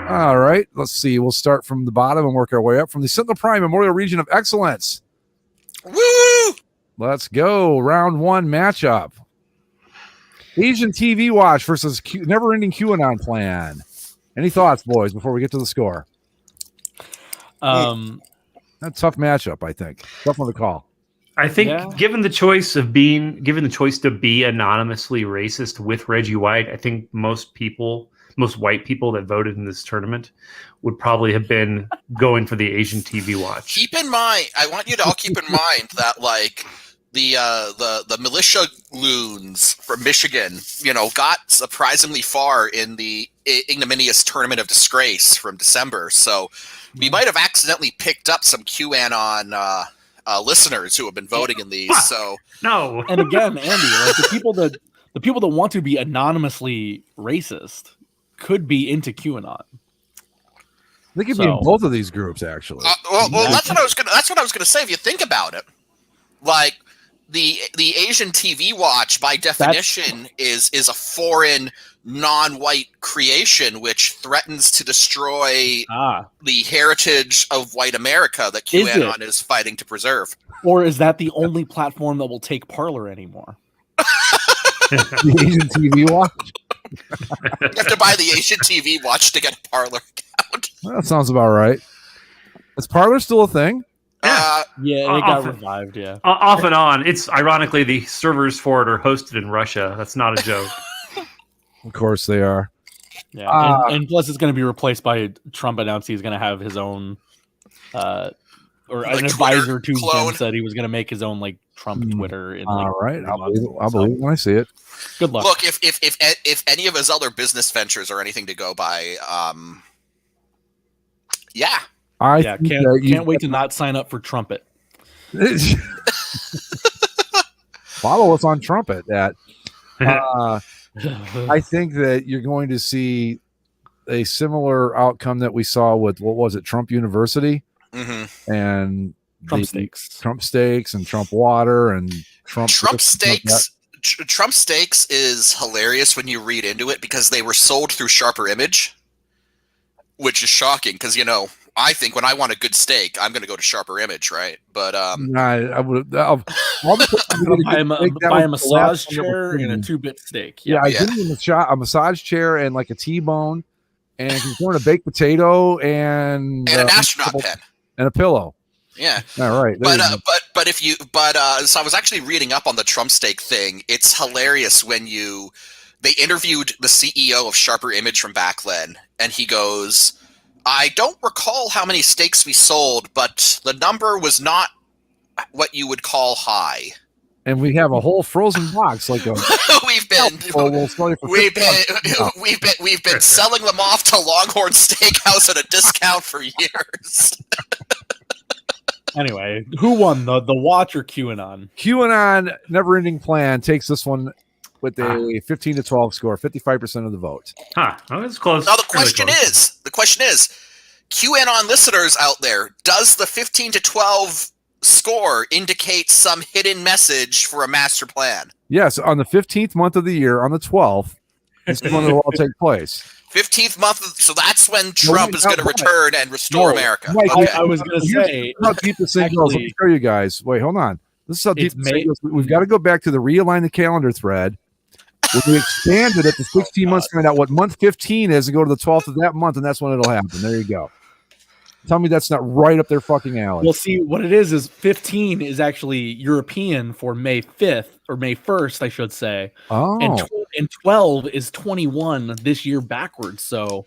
All right, let's see. We'll start from the bottom and work our way up from the Sentinel Prime Memorial Region of Excellence. Woo! Let's go. Round 1 matchup. Asian TV Watch versus Never Ending QAnon Plan. Any thoughts, boys, before we get to the score? Um, That's a tough matchup, I think. Tough one to call. I think given the choice to be anonymously racist with Reggie White, I think most white people that voted in this tournament would probably have been going for the Asian TV watch. Keep in mind, I want you to all keep in mind that like the militia loons from Michigan, got surprisingly far in the ignominious tournament of disgrace from December. So we might have accidentally picked up some QAnon listeners who have been voting in these. So no. And again, Andy, like the people that want to be anonymously racist could be into QAnon. They could be in both of these groups, actually. Well, that's what I was gonna say. If you think about it, like the Asian TV watch, by definition, is a foreign, non-white creation which threatens to destroy the heritage of white America that QAnon is fighting to preserve. Or is that the only platform that will take Parler anymore? The Asian TV watch. You have to buy the Asian TV watch to get a Parler account. That sounds about right. Is Parler still a thing? Yeah, it got revived. Yeah, off and on. It's ironically the servers for it are hosted in Russia. That's not a joke. Of course they are. Yeah, and plus it's going to be replaced by Trump announcing he's going to have his own, or like an advisor to him said he was going to make his own like Trump Twitter. In, all right, I'll believe when I see it. Good luck. Look, if any of his other business ventures are anything to go by, yeah. Can't wait to not sign up for Trumpet. Follow us on Trumpet at. I think that you're going to see a similar outcome that we saw with Trump University, and Trump Steaks and Trump Water and Trump Steaks. Trump Steaks is hilarious when you read into it because they were sold through Sharper Image, which is shocking because I think when I want a good steak, I'm going to go to Sharper Image, right? But I would buy a massage chair and a 2-bit steak. Yeah, I give him a massage chair and like a T-bone, and he's throwing a baked potato and an astronaut pen and a pillow. Yeah. All right. So I was actually reading up on the Trump steak thing. It's hilarious when they interviewed the CEO of Sharper Image from back then, and he goes, I don't recall how many steaks we sold, but the number was not what you would call high. And we have a whole frozen box, like a we've been selling them off to Longhorn Steakhouse at a discount for years. Anyway, who won the watch or QAnon? QAnon Never Ending Plan takes this one with a 15-12 score, 55% of the vote. Oh, that's close. Now the question is, QAnon listeners out there, does the 15-12 score indicate some hidden message for a master plan? Yes, on the 15th month of the year, on the 12th, this is when it will all take place. 15th month, so that's when Trump is going to return and restore America. Mike, okay. I was going to say, how deep this thing goes. Let me show you guys. Wait, hold on. This is how deep this thing goes. We've got to go back to the realign the calendar thread. When we expanded it to 16 months, find out what month 15 is, and go to the 12th of that month, and that's when it'll happen. There you go. Tell me that's not right up their fucking alley. Well, see, what it is 15 is actually European for May 5th, or May 1st, I should say. Oh. And 12 is 21 this year backwards, so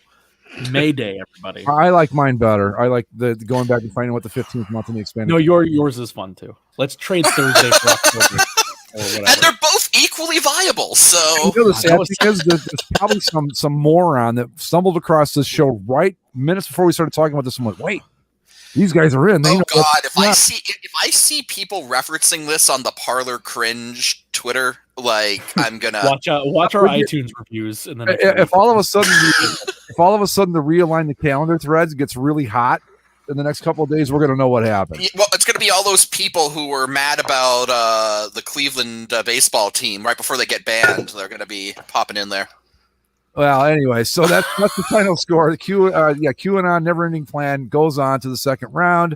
May Day, everybody. I like mine better. I like the going back and finding what the 15th month in the expanded. No, yours is fun, too. Let's trade Thursday for October. And they're both equally viable. So the sad thing is there's probably some moron that stumbled across this show right minutes before we started talking about this. I'm like, wait, these guys are in. They know God, if I see people referencing this on the Parler Cringe Twitter, like I'm gonna watch our iTunes reviews. In the next if all of a sudden the realign the calendar threads gets really hot in the next couple of days, we're going to know what happened. Well, it's going to be all those people who were mad about the Cleveland baseball team right before they get banned. They're going to be popping in there. Well, anyway, so that's the final score. QAnon Never Ending Plan goes on to the second round.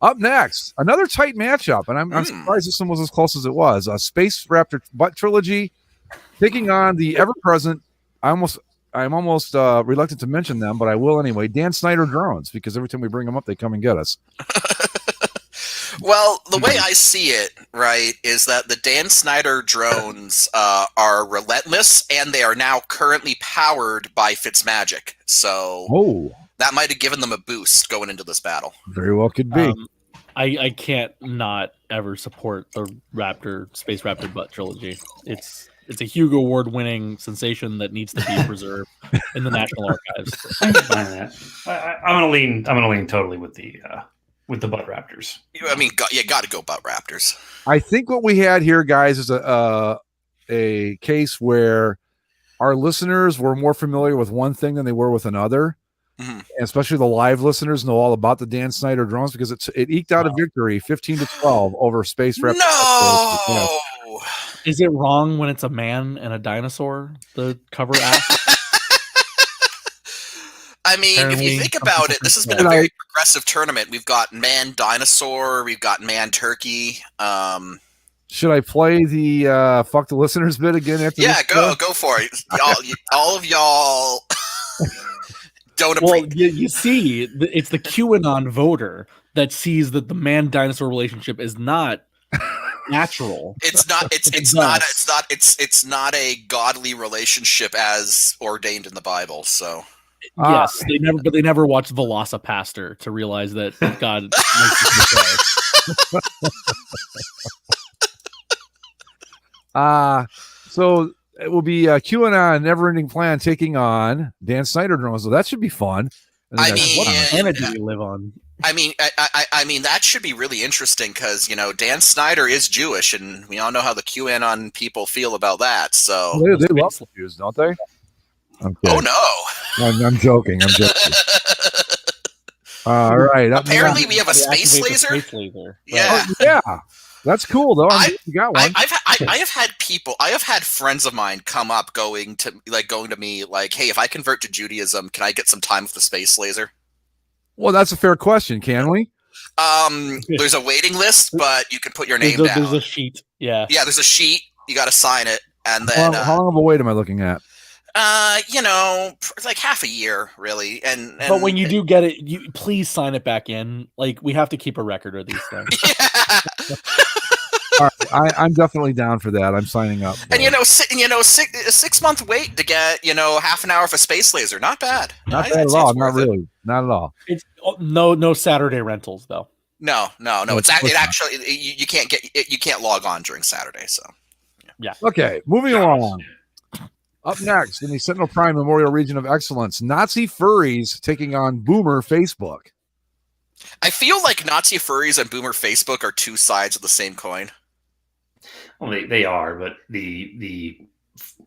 Up next, another tight matchup, and I'm surprised this one was as close as it was. Space Raptor Butt Trilogy taking on the ever-present, I I'm almost reluctant to mention them, but I will anyway. Dan Snyder drones, because every time we bring them up, they come and get us. Well, the way I see it, right, is that the Dan Snyder drones are relentless, and they are now currently powered by Fitzmagic. So that might have given them a boost going into this battle. Very well could be. I can't not ever support the Space Raptor butt trilogy. It's a Hugo Award-winning sensation that needs to be preserved in the National Archives. I'm gonna lean totally with the butt raptors. I mean, you got to go butt raptors. I think what we had here, guys, is a case where our listeners were more familiar with one thing than they were with another. Mm-hmm. And especially the live listeners know all about the Dan Snyder drones because it eked out a victory 15-12 over Space Raptor. No! Is it wrong when it's a man and a dinosaur? The cover asks. I mean, Apparently, if you think about it, this has been a very progressive tournament. We've got man dinosaur, we've got man turkey. Should I play the fuck the listeners bit again? After go for it. All of y'all don't appreciate. Well, you see, it's the QAnon voter that sees that the man dinosaur relationship is not natural. It's not a godly relationship as ordained in the Bible. So yes, they never watched Velocipaster to realize that God makes it okay. So it will be QAnon Never Ending Plan taking on Dan Snyder drones. So that should be fun. I mean, what planet do we live on? I mean, that should be really interesting because Dan Snyder is Jewish, and we all know how the QAnon people feel about that. So they love the Jews, don't they? Oh no! I'm joking. All right. Apparently, we have a space laser. Yeah. Oh, yeah. That's cool though. You got one. I have had friends of mine come up going to me like, hey, if I convert to Judaism, can I get some time with the space laser? Well, that's a fair question. Can we? There's a waiting list, but you can put your name down. There's a sheet. Yeah. Yeah, there's a sheet. You got to sign it, and then how long of a wait am I looking at? Like half a year, really. But when you do get it, you please sign it back in. Like we have to keep a record of these things. Yeah. All right, I'm definitely down for that. I'm signing up. And a 6 month wait to get half an hour for space laser. Not bad. Not bad at all. Not really. Not at all. It's no Saturday rentals though. No. It actually you can't log on during Saturday. So yeah. Okay, moving along. Up next in the Sentinel Prime Memorial Region of Excellence, Nazi furries taking on Boomer Facebook. I feel like Nazi furries and Boomer Facebook are two sides of the same coin. Well, they are, but the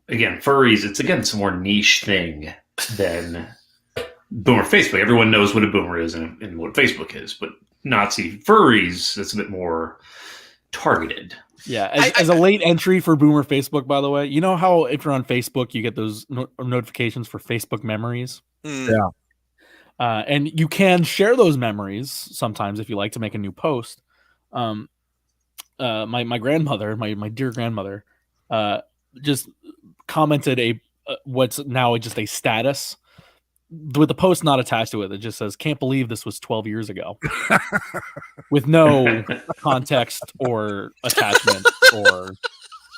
again, furries, it's a more niche thing than Boomer Facebook. Everyone knows what a boomer is and what Facebook is, but Nazi furries, it's a bit more targeted. Yeah, as a late entry for Boomer Facebook, by the way, you know how if you're on Facebook, you get those notifications for Facebook memories? Yeah. And you can share those memories sometimes if you like to make a new post. My grandmother, my dear grandmother, just commented what's now just a status with the post not attached to it. It just says, "Can't believe this was 12 years ago," with no context or attachment or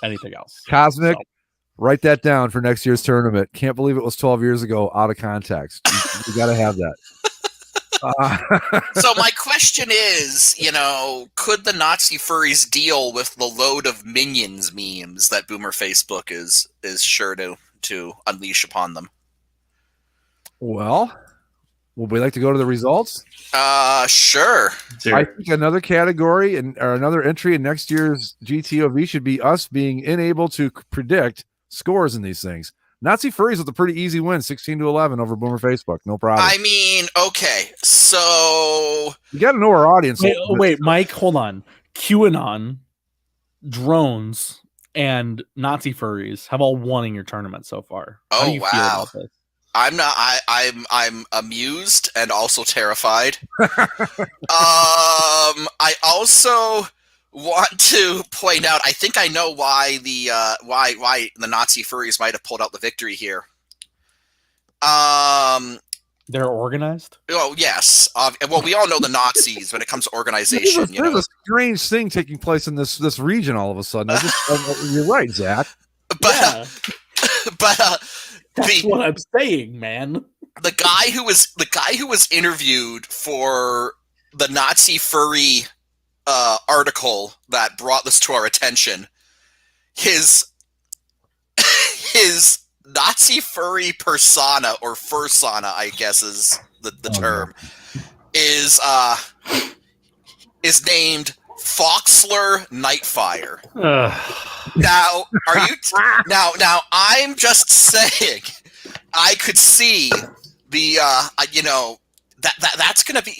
anything else. Cosmic, write that down for next year's tournament. Can't believe it was 12 years ago. Out of context. You got to have that. So my question is, could the Nazi furries deal with the load of Minions memes that Boomer Facebook is sure to unleash upon them? Well, would we like to go to the results? Sure. I think another category or another entry in next year's GTOV should be us being unable to predict scores in these things. Nazi furries with a pretty easy win, 16-11 over Boomer Facebook. No problem. I mean, okay, so you got to know our audience. Wait, Mike, hold on. QAnon, drones, and Nazi furries have all won in your tournament so far. How do you feel about this? I'm amused and also terrified. I also want to point out, I think I know why the Nazi furries might have pulled out the victory here. They're organized. Oh yes. Well, we all know the Nazis when it comes to organization. There's a strange thing taking place in this region all of a sudden. You're right, Zach. But that's what I'm saying, man. The guy who was interviewed for the Nazi furry article that brought this to our attention, his Nazi furry persona, or fursona, I guess is the term, is named Foxler Nightfire. Now, are you now I'm just saying, I could see the that's gonna be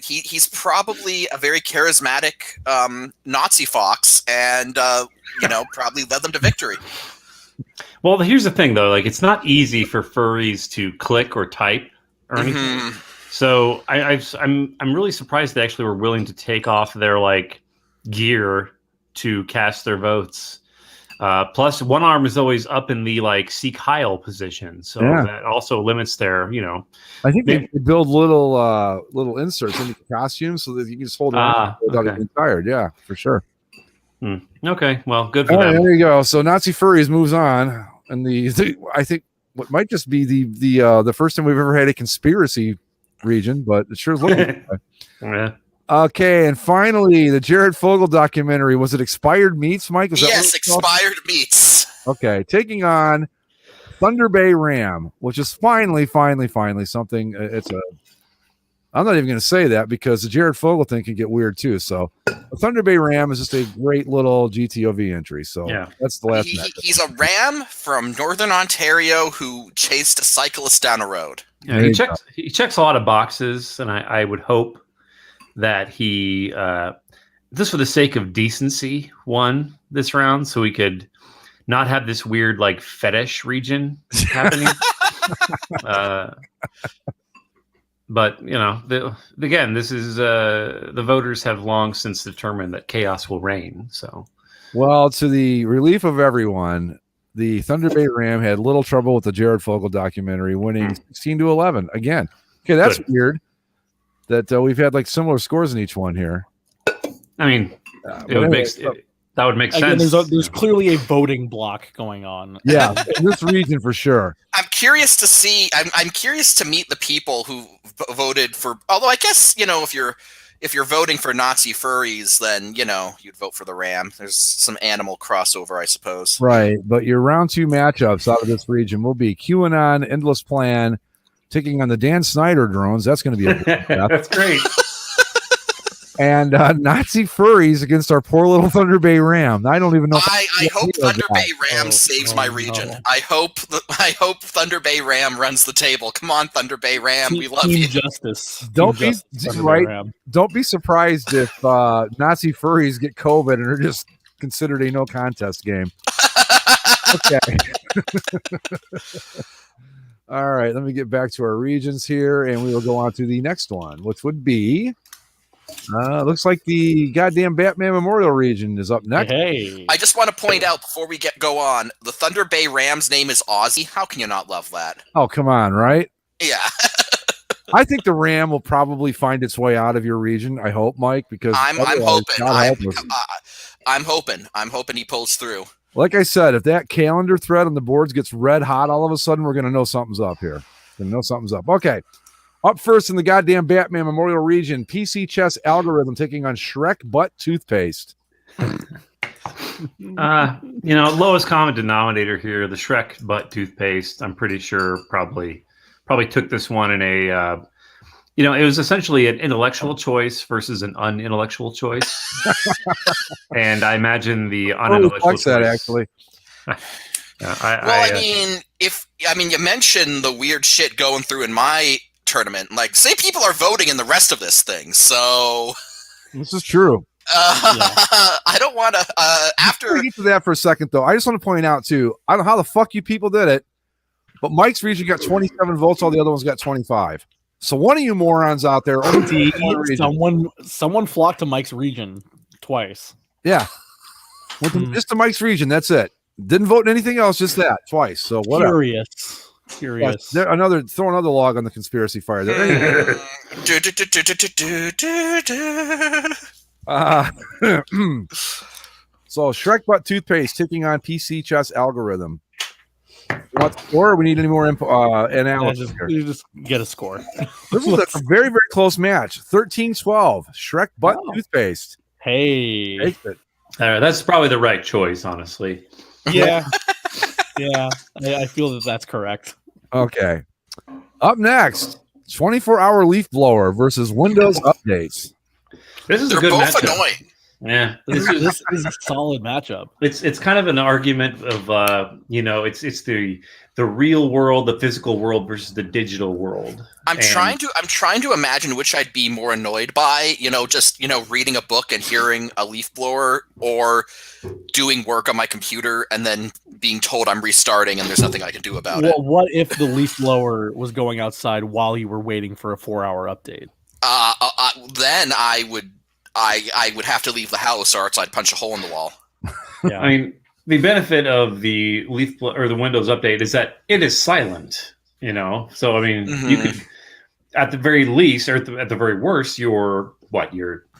he's probably a very charismatic Nazi fox, and probably led them to victory. Well, here's the thing, though. Like, it's not easy for furries to click or type or anything. Mm-hmm. So I'm really surprised they actually were willing to take off their gear to cast their votes. Plus, one arm is always up in the Seek Heil position, so that also limits their. I think they build little inserts into the costume so that you can just hold it without getting tired. Yeah, for sure. Okay, well, good for them. There you go. So Nazi Furries moves on, and I think what might just be the first time we've ever had a conspiracy region, but it sure is looking. Yeah. Okay, and finally, the Jared Fogle documentary. Was it Expired Meats, Mike? Yes, Expired Meats. Okay, taking on Thunder Bay Ram, which is finally something. I'm not even going to say that because the Jared Fogle thing can get weird too. So the Thunder Bay Ram is just a great little GTOV entry. So that's the last. He's a ram from Northern Ontario who chased a cyclist down a road. Yeah, he checks a lot of boxes, and I would hope that he, just for the sake of decency, won this round, so we could not have this weird fetish region happening. But again, this is the voters have long since determined that chaos will reign. So, well, to the relief of everyone, the Thunder Bay Ram had little trouble with the Jared Fogle documentary, winning 16-11 again. Okay, that's weird. That we've had similar scores in each one here. I mean, that would make sense. There's clearly a voting block going on. Yeah, in this region for sure. I'm curious to see. I'm curious to meet the people who voted for. Although I guess if you're voting for Nazi furries, then you'd vote for the Ram. There's some animal crossover, I suppose. Right, but your round 2 matchups out of this region will be QAnon, Endless Plan, taking on the Dan Snyder drones. That's going to be that's great. And Nazi furries against our poor little Thunder Bay Ram. I don't even know. I hope Thunder Bay Ram saves my region. No. I hope Thunder Bay Ram runs the table. Come on, Thunder Bay Ram, we love you. Justice. Don't be surprised if Nazi furries get COVID and are just considered a no contest game. Okay. All right, let me get back to our regions here, and we will go on to the next one, which would be. Looks like the goddamn Batman Memorial region is up next. Hey. I just want to point out before we go on, the Thunder Bay Ram's name is Ozzy. How can you not love that? Oh, come on, right? Yeah. I think the Ram will probably find its way out of your region. I hope, Mike, because I'm hoping. I'm hoping he pulls through. Like I said, if that calendar thread on the boards gets red hot all of a sudden, we're going to know something's up here. Okay. Up first in the goddamn Batman Memorial region, PC Chess Algorithm taking on Shrek Butt Toothpaste. Lowest common denominator here, the Shrek Butt Toothpaste. I'm pretty sure probably took this one in a, it was essentially an intellectual choice versus an unintellectual choice. And I imagine the unintellectual choice. That actually. You mentioned the weird shit going through in my tournament. Say people are voting in the rest of this thing, so this is true. I don't want to. After we get to that for a second, though, I just want to point out too. I don't know how the fuck you people did it, but Mike's region got 27 votes. All the other ones got 25. So one of you morons out there, someone flocked to Mike's region twice. Yeah, just to Mike's region. That's it. Didn't vote in anything else. Just that twice. So whatever. Curious. Curious. Throw another log on the conspiracy fire there. So Shrek Butt Toothpaste taking on PC Chess Algorithm. Want the score? Or we need any more analysis here? You just get a score. This was a very, very close match. 13-12. Shrek Butt Toothpaste. Hey. All right, that's probably the right choice, honestly. Yeah. Yeah. I feel that's correct. Okay. Up next, 24-hour leaf blower versus Windows updates. This is They're a good both matchup. annoying. Yeah, This is a solid matchup. It's kind of an argument of it's the real world, the physical world versus the digital world. I'm trying to imagine which I'd be more annoyed by, reading a book and hearing a leaf blower, or doing work on my computer and then being told I'm restarting and there's nothing I can do about it. Well, what if the leaf blower was going outside while you were waiting for a 4-hour update? Then I would have to leave the house, or else I'd punch a hole in the wall. Yeah. I mean, the benefit of the or the Windows update is that it is silent. So I mean, you could, at the very least, or at the very worst, you're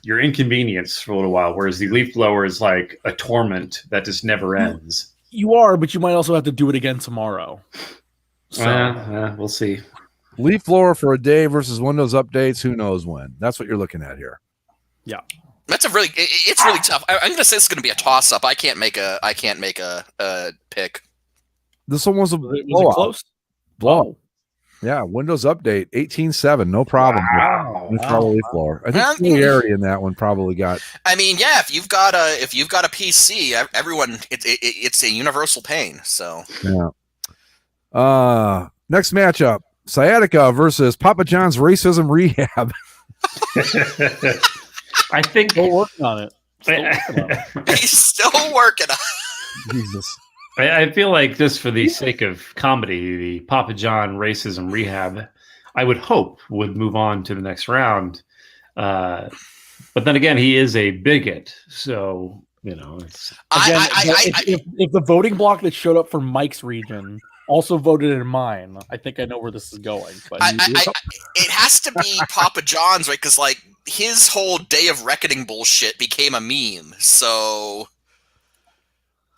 inconvenienced for a little while. Whereas the leaf blower is like a torment that just never ends. You are, but you might also have to do it again tomorrow. So we'll see. Leaf blower for a day versus Windows updates. Who knows when? That's what you're looking at here. Yeah, it's really tough. I'm going to say it's going to be a toss up. I can't make a pick. This one was a close blow. Yeah, Windows update 18.7, no problem. Wow. Leaf blower. I think familiarity in that one probably got. I mean, yeah, if you've got a PC, everyone, it's a universal pain. So yeah. Next matchup: Sciatica versus Papa John's Racism Rehab. I think we're working on it. He's still working on it. Jesus. I feel like just for the sake of comedy, the Papa John Racism Rehab, I would hope would move on to the next round. But then again, he is a bigot, so it's if the voting block that showed up for Mike's region also voted in mine, I think I know where this is going. But it has to be Papa John's, right? Because his whole Day of Reckoning bullshit became a meme. So,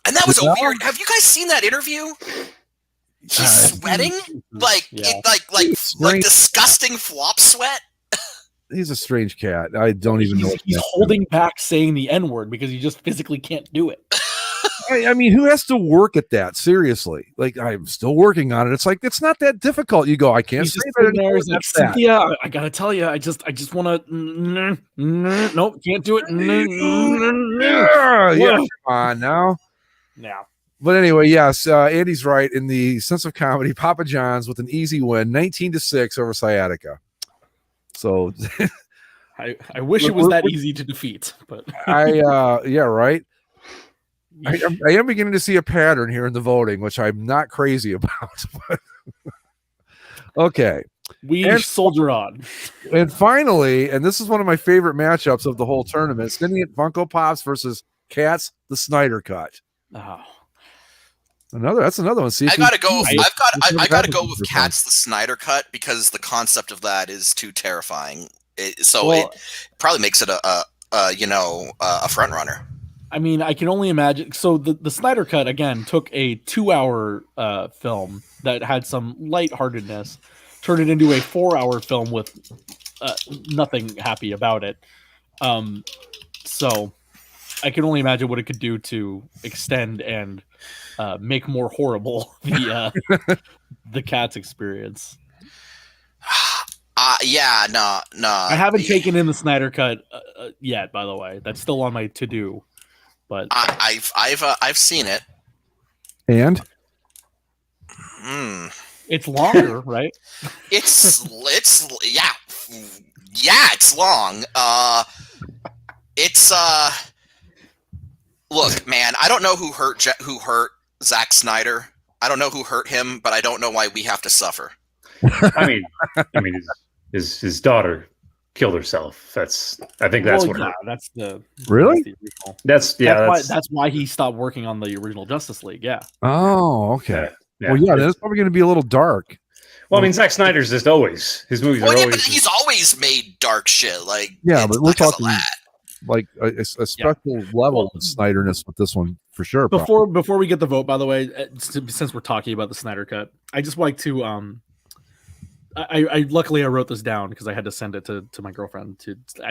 and that was a weird. Have you guys seen that interview? He's sweating like disgusting flop sweat. He's a strange cat. I don't even know. He's holding back saying the N-word because he just physically can't do it. I mean, who has to work at that? Seriously, I'm still working on it. It's it's not that difficult. You go, I can't say that. Cynthia, I gotta tell you, I just want to. Nope, can't do it. Yeah, come on now. Now. But anyway, yes, Andy's right. In the sense of comedy, Papa John's with an easy win, 19-6 over Sciatica. So, I wish it was that easy to defeat, but yeah, right. I am beginning to see a pattern here in the voting, which I'm not crazy about. Okay. We soldier on. And finally, and this is one of my favorite matchups of the whole tournament, Skinny Funko Pops versus Cats, the Snyder Cut. Oh. That's another one. See, I gotta go. I gotta go with Cats, the Snyder Cut, because the concept of that is too terrifying. It probably makes it a front runner. I mean, I can only imagine. So the Snyder Cut, again, took a 2-hour film that had some lightheartedness, turned it into a 4-hour film with nothing happy about it. So I can only imagine what it could do to extend and make more horrible the Cats experience. No. I haven't taken in the Snyder Cut yet, by the way. That's still on my to-do. But I've seen it, and it's longer, right? It's long. Look, man, I don't know who hurt Zack Snyder. I don't know who hurt him, but I don't know why we have to suffer. I mean, his daughter killed herself. I think that's what. Yeah, that's the really. That's why he stopped working on the original Justice League. Yeah. Oh, okay. Well, yeah, that's probably going to be a little dark. Well, I mean, Zack Snyder's just always his movies are always. But he's always made dark shit. Like, but we're talking like a special level of Snyderness with this one for sure. Before we get the vote, by the way, since we're talking about the Snyder Cut, I just like to I luckily I wrote this down because I had to send it to my girlfriend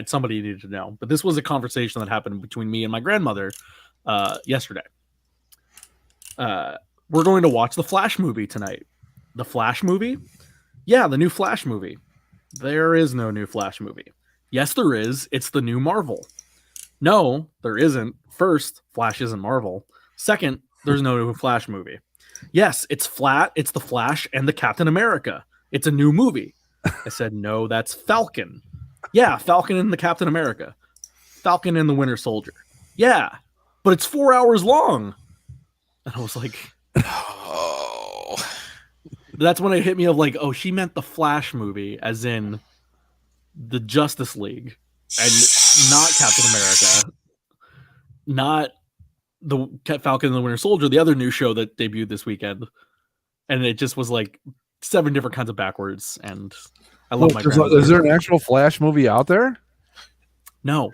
somebody needed to know. But this was a conversation that happened between me and my grandmother yesterday. We're going to watch the Flash movie tonight. The Flash movie? Yeah, the new Flash movie. There is no new Flash movie. Yes, there is. It's the new Marvel. No, there isn't. First, Flash isn't Marvel. Second, there's no new Flash movie. Yes, it's flat. It's the Flash and the Captain America. It's a new movie. I said, no, that's Falcon. Yeah, Falcon and the Captain America. Falcon and the Winter Soldier. Yeah, but it's 4 hours long. And I was like, oh. That's when it hit me of like, oh, she meant the Flash movie, as in the Justice League, and not Captain America, not the Falcon and the Winter Soldier, the other new show that debuted this weekend. And it just was like 7 different kinds of backwards. And I love my grandmother. Is there an actual Flash movie out there? No.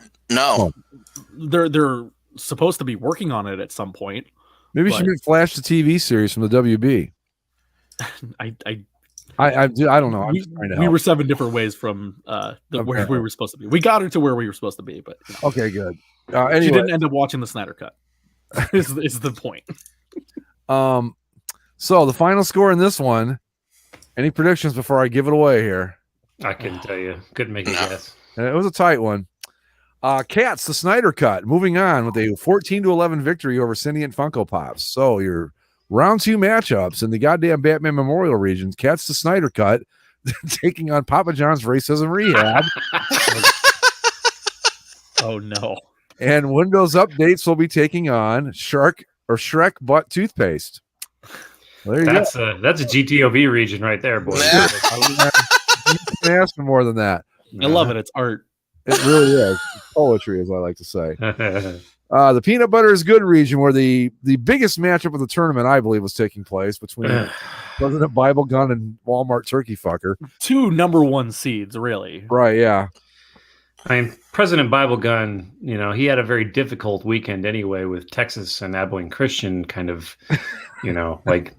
They're supposed to be working on it at some point. Maybe she meant Flash the TV series from the WB. I don't know. I'm just trying to help. We were 7 different ways from where we were supposed to be. We got her to where we were supposed to be, but okay, good. Anyway. She didn't end up watching the Snyder Cut. is the point. So the final score in this one. Any predictions before I give it away here? I couldn't tell you. Couldn't make a guess. It was a tight one. Cats, the Snyder Cut, moving on with a 14-11 victory over Cindy and Funko Pops. So your round 2 matchups in the goddamn Batman Memorial regions. Cats, the Snyder Cut, taking on Papa John's Racism Rehab. Oh no! And Windows Updates will be taking on Shrek Butt Toothpaste. Well, there you go. That's a GTOV region right there, boys. I wasn't asking more than that. I love it. It's art. It really is. It's poetry, as I like to say. The Peanut Butter is Good region, where the biggest matchup of the tournament, I believe, was taking place between President Bible Gun and Walmart Turkey Fucker. 2 number 1 seeds, really. Right, yeah. I mean, President Bible Gun, he had a very difficult weekend anyway with Texas and Abilene Christian kind of, like,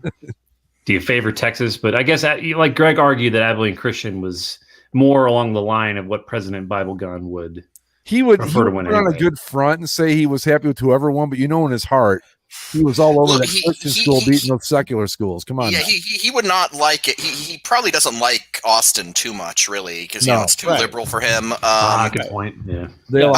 do you favor Texas? But I guess, like Greg argued, that Abilene Christian was more along the line of what President Bible Gun would. He would put on a good front and say he was happy with whoever won, but in his heart, he was all over that Christian school beating those secular schools. Come on. Yeah, he would not like it. He probably doesn't like Austin too much, really, because it's too liberal for him. Good point. Yeah, they all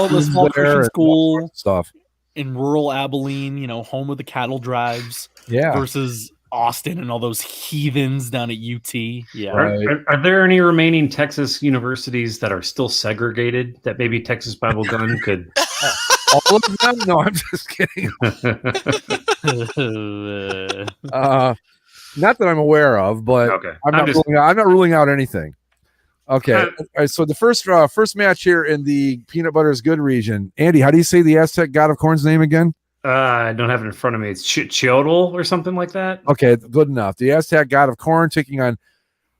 the small Christian school stuff in rural Abilene, home of the cattle drives. Yeah, versus Austin and all those heathens down at UT. Yeah. Are there any remaining Texas universities that are still segregated that maybe Texas Bible Gun could? All of them? No, I'm just kidding. Not that I'm aware of, but okay. I'm not ruling out anything. Okay. All right, so the first match here in the Peanut Butter is Good region. Andy, how do you say the Aztec God of Corn's name again? I don't have it in front of me. It's Chiotl or something like that. Okay, good enough. The Aztec God of Corn taking on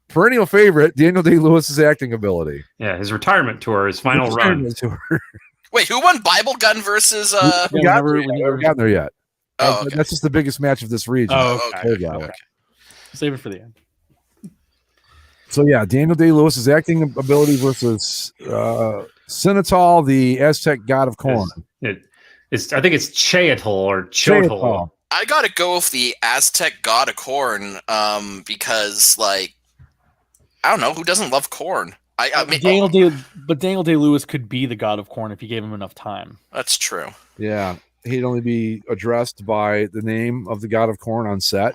perennial favorite Daniel Day-Lewis's acting ability. Yeah, his retirement tour, his final run. Wait, who won Bible Gun versus? We haven't gotten there yet. Oh, okay. That's just the biggest match of this region. Oh, okay. Save it for the end. So yeah, Daniel Day-Lewis's acting ability versus Sinatol, the Aztec God of Corn. I think it's Chiotl or Chotl. I gotta go with the Aztec God of Corn, because I don't know who doesn't love corn. Daniel Day-Lewis could be the God of Corn if you gave him enough time. That's true. Yeah, he'd only be addressed by the name of the God of Corn on set.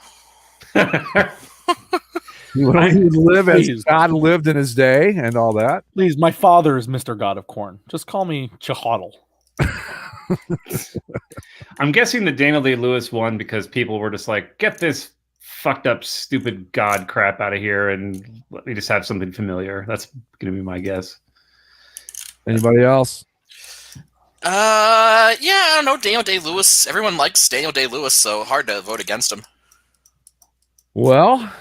He would live as God lived in his day and all that. Please, my father is Mr. God of Corn. Just call me Chiotl. I'm guessing that Daniel Day-Lewis won because people were just like, get this fucked up, stupid God crap out of here and let me just have something familiar. That's going to be my guess. Anybody else? I don't know. Daniel Day-Lewis. Everyone likes Daniel Day-Lewis, so hard to vote against him. Well,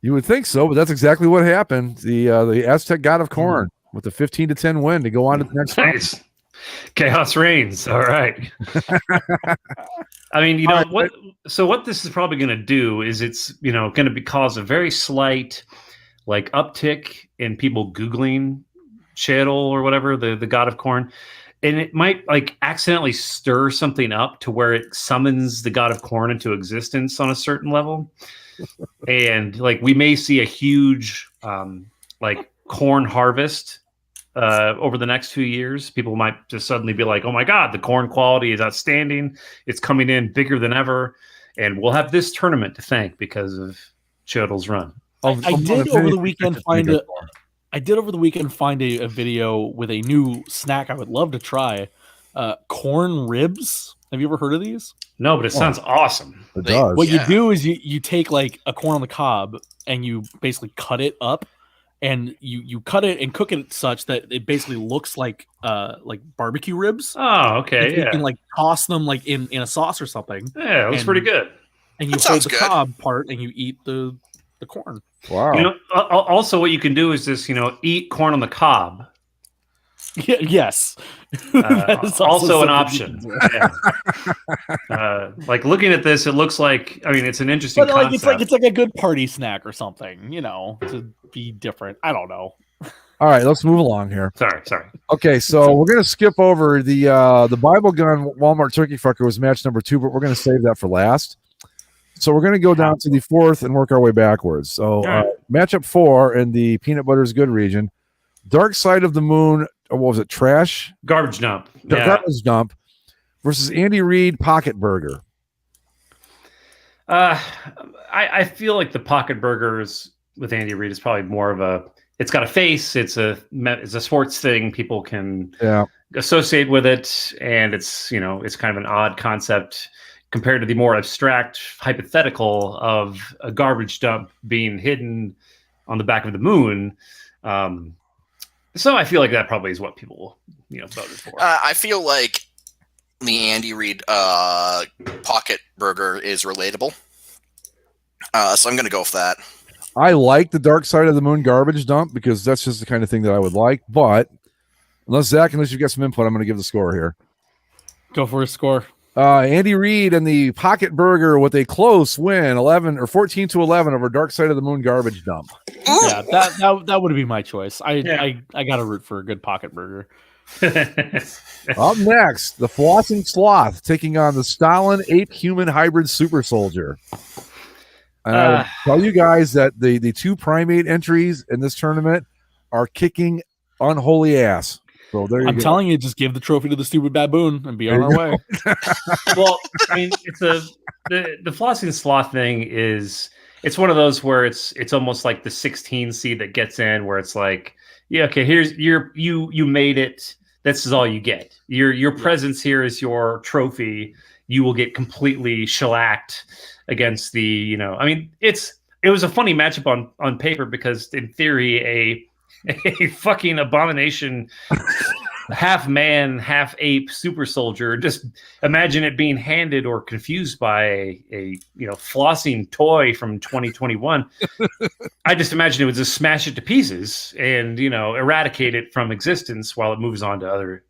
you would think so, but that's exactly what happened. The Aztec god of corn with a 15-10 win to go on to the next round. Nice. Chaos reigns. All right. I mean, what? So what this is probably going to do is it's going to cause a very slight like uptick in people Googling Cheadle or whatever the god of corn, and it might like accidentally stir something up to where it summons the god of corn into existence on a certain level, and like we may see a huge like corn harvest. Over the next 2 years, people might just suddenly be like, oh my God, the corn quality is outstanding. It's coming in bigger than ever. And we'll have this tournament to thank because of Chodl's run. I did over the weekend find a video with a new snack I would love to try. Corn ribs. Have you ever heard of these? No, but it sounds awesome. It does. What you do is you take like a corn on the cob and you basically cut it up. And you cut it and cook it such that it basically looks like barbecue ribs. Oh, okay. You can like toss them like in a sauce or something. Yeah, it looks pretty good. And you hold the cob part and you eat the corn. Wow. Also what you can do is just, eat corn on the cob. Yeah, yes. Also an option. Like looking at this, it looks like it's an interesting concept. It's like a good party snack or something, to be different. I don't know. All right, let's move along here. Sorry. Okay, so we're gonna skip over the Bible Gun Walmart Turkey Fucker was match number 2, but we're gonna save that for last. So we're gonna go down to the 4th and work our way backwards. So matchup 4 in the Peanut Butter's Good region, Dark Side of the Moon. Or what was it? Trash? Garbage dump. Garbage dump versus Andy Reid Pocket Burger. I feel like the Pocket Burgers with Andy Reid is probably more of it's got a face. It's a sports thing. People can associate with it. And it's kind of an odd concept compared to the more abstract hypothetical of a garbage dump being hidden on the back of the moon. So I feel like that probably is what people, voted for. I feel like the Andy Reid Pocket Burger is relatable. So I'm going to go with that. I like the Dark Side of the Moon garbage dump because that's just the kind of thing that I would like. But unless you've got some input, I'm going to give the score here. Go for a score. Andy Reid and the Pocket Burger with a close win, 14-11 over Dark Side of the Moon garbage dump. Yeah, that would be my choice. I got to root for a good Pocket Burger. Up next, the Flossing Sloth taking on the Stalin Ape Human Hybrid Super Soldier. And I will tell you guys that the 2 primate entries in this tournament are kicking unholy ass. So there I'm telling you, just give the trophy to the stupid baboon and be on our way. Well, it's the Flossing Sloth thing is it's one of those where it's almost like the 16 seed that gets in, where it's like, yeah, okay, here's you made it. This is all you get. Your presence here is your trophy. You will get completely shellacked against the it was a funny matchup on paper because in theory a fucking abomination half man half ape super soldier, just imagine it being handed or confused by a flossing toy from 2021. I just imagine it would just smash it to pieces and eradicate it from existence while it moves on to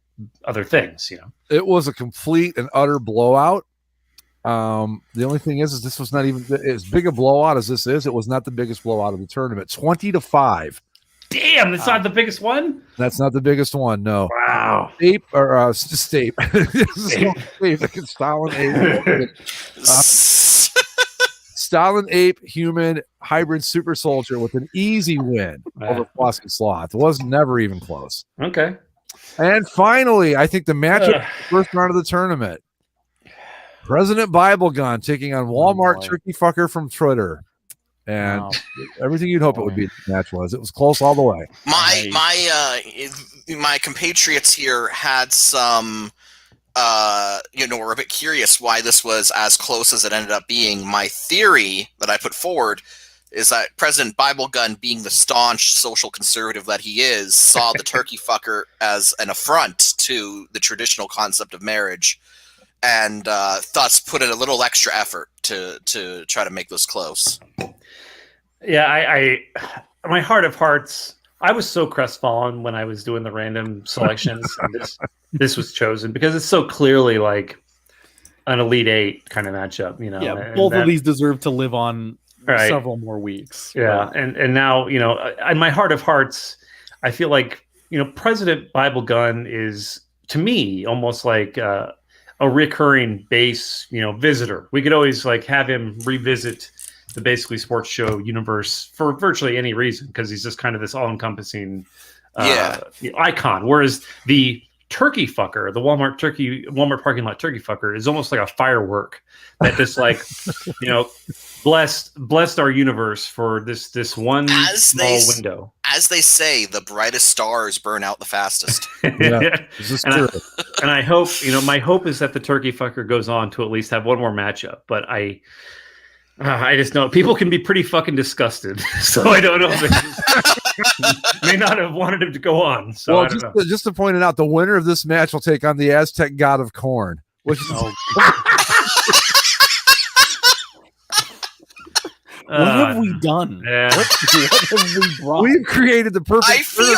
other things. It was a complete and utter blowout. The only thing is this was not even as big a blowout as this is. It was not the biggest blowout of the tournament. 20-5. Damn, that's not the biggest one? That's not the biggest one, no. Wow. Ape or just ape. Stalin Ape. Stalin Ape Human Hybrid Super Soldier with an easy win over Flossing Sloth. It was never even close. Okay. And finally, I think the matchup first round of the tournament. President Bible Gun taking on Walmart Turkey Fucker from Twitter. And everything you'd hope it would be the match was. It was close all the way. My compatriots here had some were a bit curious why this was as close as it ended up being. My theory that I put forward is that President Bible Gun, being the staunch social conservative that he is, saw the turkey fucker as an affront to the traditional concept of marriage, and thus put in a little extra effort to try to make this close. Yeah, I my heart of hearts, I was so crestfallen when I was doing the random selections, and this was chosen because it's so clearly like an Elite Eight kind of matchup, you know. Yeah, both of these deserve to live on several more weeks. Yeah, and now, you know, in my heart of hearts, I feel like, you know, President Bible Gun is, to me, almost like a recurring base, you know, visitor. We could always like have him revisit the Basically Sports Show universe for virtually any reason, because he's just kind of this all-encompassing icon. Whereas the turkey fucker, the Walmart parking lot turkey fucker, is almost like a firework that just like, you know, blessed our universe for this one small window. As they say, the brightest stars burn out the fastest. This is true. And I hope, you know, my hope is that the turkey fucker goes on to at least have one more matchup, but I just know people can be pretty fucking disgusted, so I don't know if it may not have wanted him to go on. So well, I don't know. Just to point it out, the winner of this match will take on the Aztec god of corn, which is what have we done? Yeah. What have we brought? We've created the perfect. I feel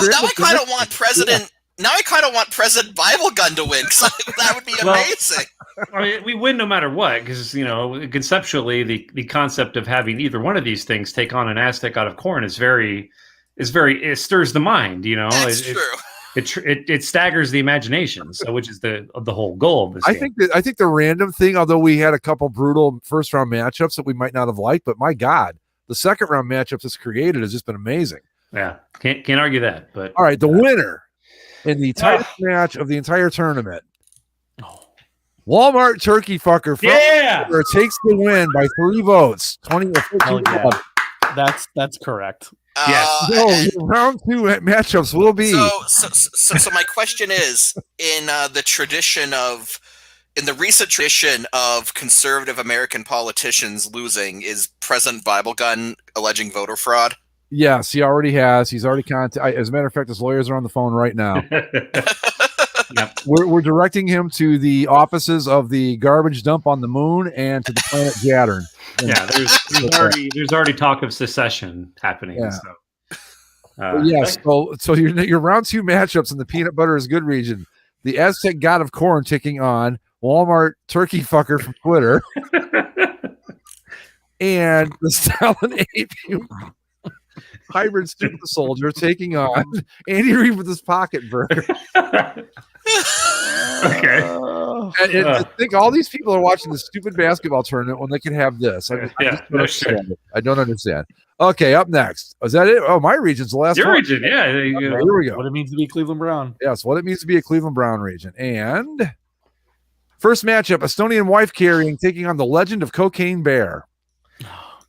now I kind of want President. Now I kind of want President Bible Gun to win, because that would be amazing. I mean, we win no matter what, because, you know, conceptually, the concept of having either one of these things take on an Aztec god of corn is very, it stirs the mind. You know, that's true. It staggers the imagination. So, which is the whole goal of this. I think the random thing, although we had a couple brutal first round matchups that we might not have liked, but my God, the second round matchups it's created has just been amazing. Yeah, can't argue that. But all right, the winner in the tightest match of the entire tournament, Walmart turkey fucker from takes the win by 3 votes, 20 to 15. That's correct. Yes. No, round 2 matchups will be. So my question is, in the recent tradition of conservative American politicians losing, is President Bible Gun alleging voter fraud? Yes, he already has. He's already contacted. As a matter of fact, his lawyers are on the phone right now. Yep. We're directing him to the offices of the garbage dump on the moon and to the planet Saturn. Yeah, there's already talk of secession happening. Yeah. So, yes. So your round 2 matchups in the peanut butter is good region. The Aztec god of corn taking on Walmart turkey fucker from Twitter, and the Stalin ape hybrid super soldier taking on Andy Reid with his pocket burger. Okay. And I think all these people are watching the stupid basketball tournament when they can have this. I don't understand. Okay, up next. Is that it? Oh, my region's the last Your one. region, yeah. Okay, here we go. What it means to be a Cleveland Brown. Yes, what it means to be a Cleveland Brown region. And first matchup, Estonian wife carrying taking on the legend of Cocaine Bear.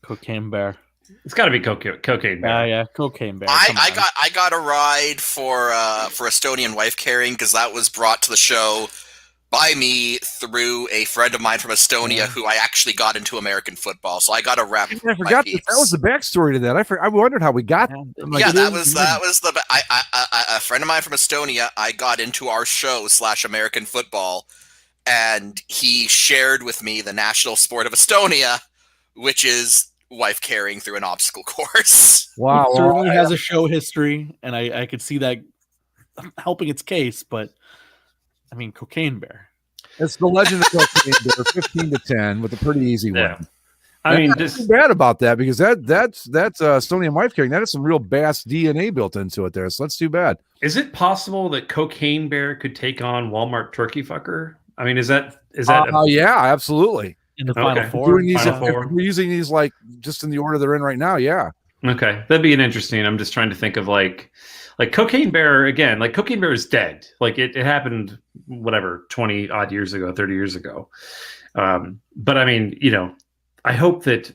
Cocaine Bear. It's got to be Cocaine Bear. Yeah, Cocaine Bear. I got a ride for Estonian wife carrying, because that was brought to the show by me through a friend of mine from Estonia who I actually got into American football. So I got a rep. I forgot that was the backstory to that. I wondered how we got. That was a friend of mine from Estonia. I got into our show / American football, and he shared with me the national sport of Estonia, which is wife carrying through an obstacle course. Wow, it certainly has a show history, and I could see that helping its case. But I mean, Cocaine Bear. It's the legend of Cocaine Bear, 15-10 with a pretty easy win. I mean, not too bad about that, because that's Estonian wife carrying. That is some real Bass DNA built into it there. So that's too bad. Is it possible that Cocaine Bear could take on Walmart turkey fucker? I mean, is that? Yeah, absolutely. In the final four. We're using these like just in the order they're in right now. Yeah. Okay, that'd be an interesting. I'm just trying to think of like Cocaine Bear again. Like Cocaine Bear is dead. Like it happened, whatever, 20 odd years ago, 30 years ago. But I mean, you know, I hope that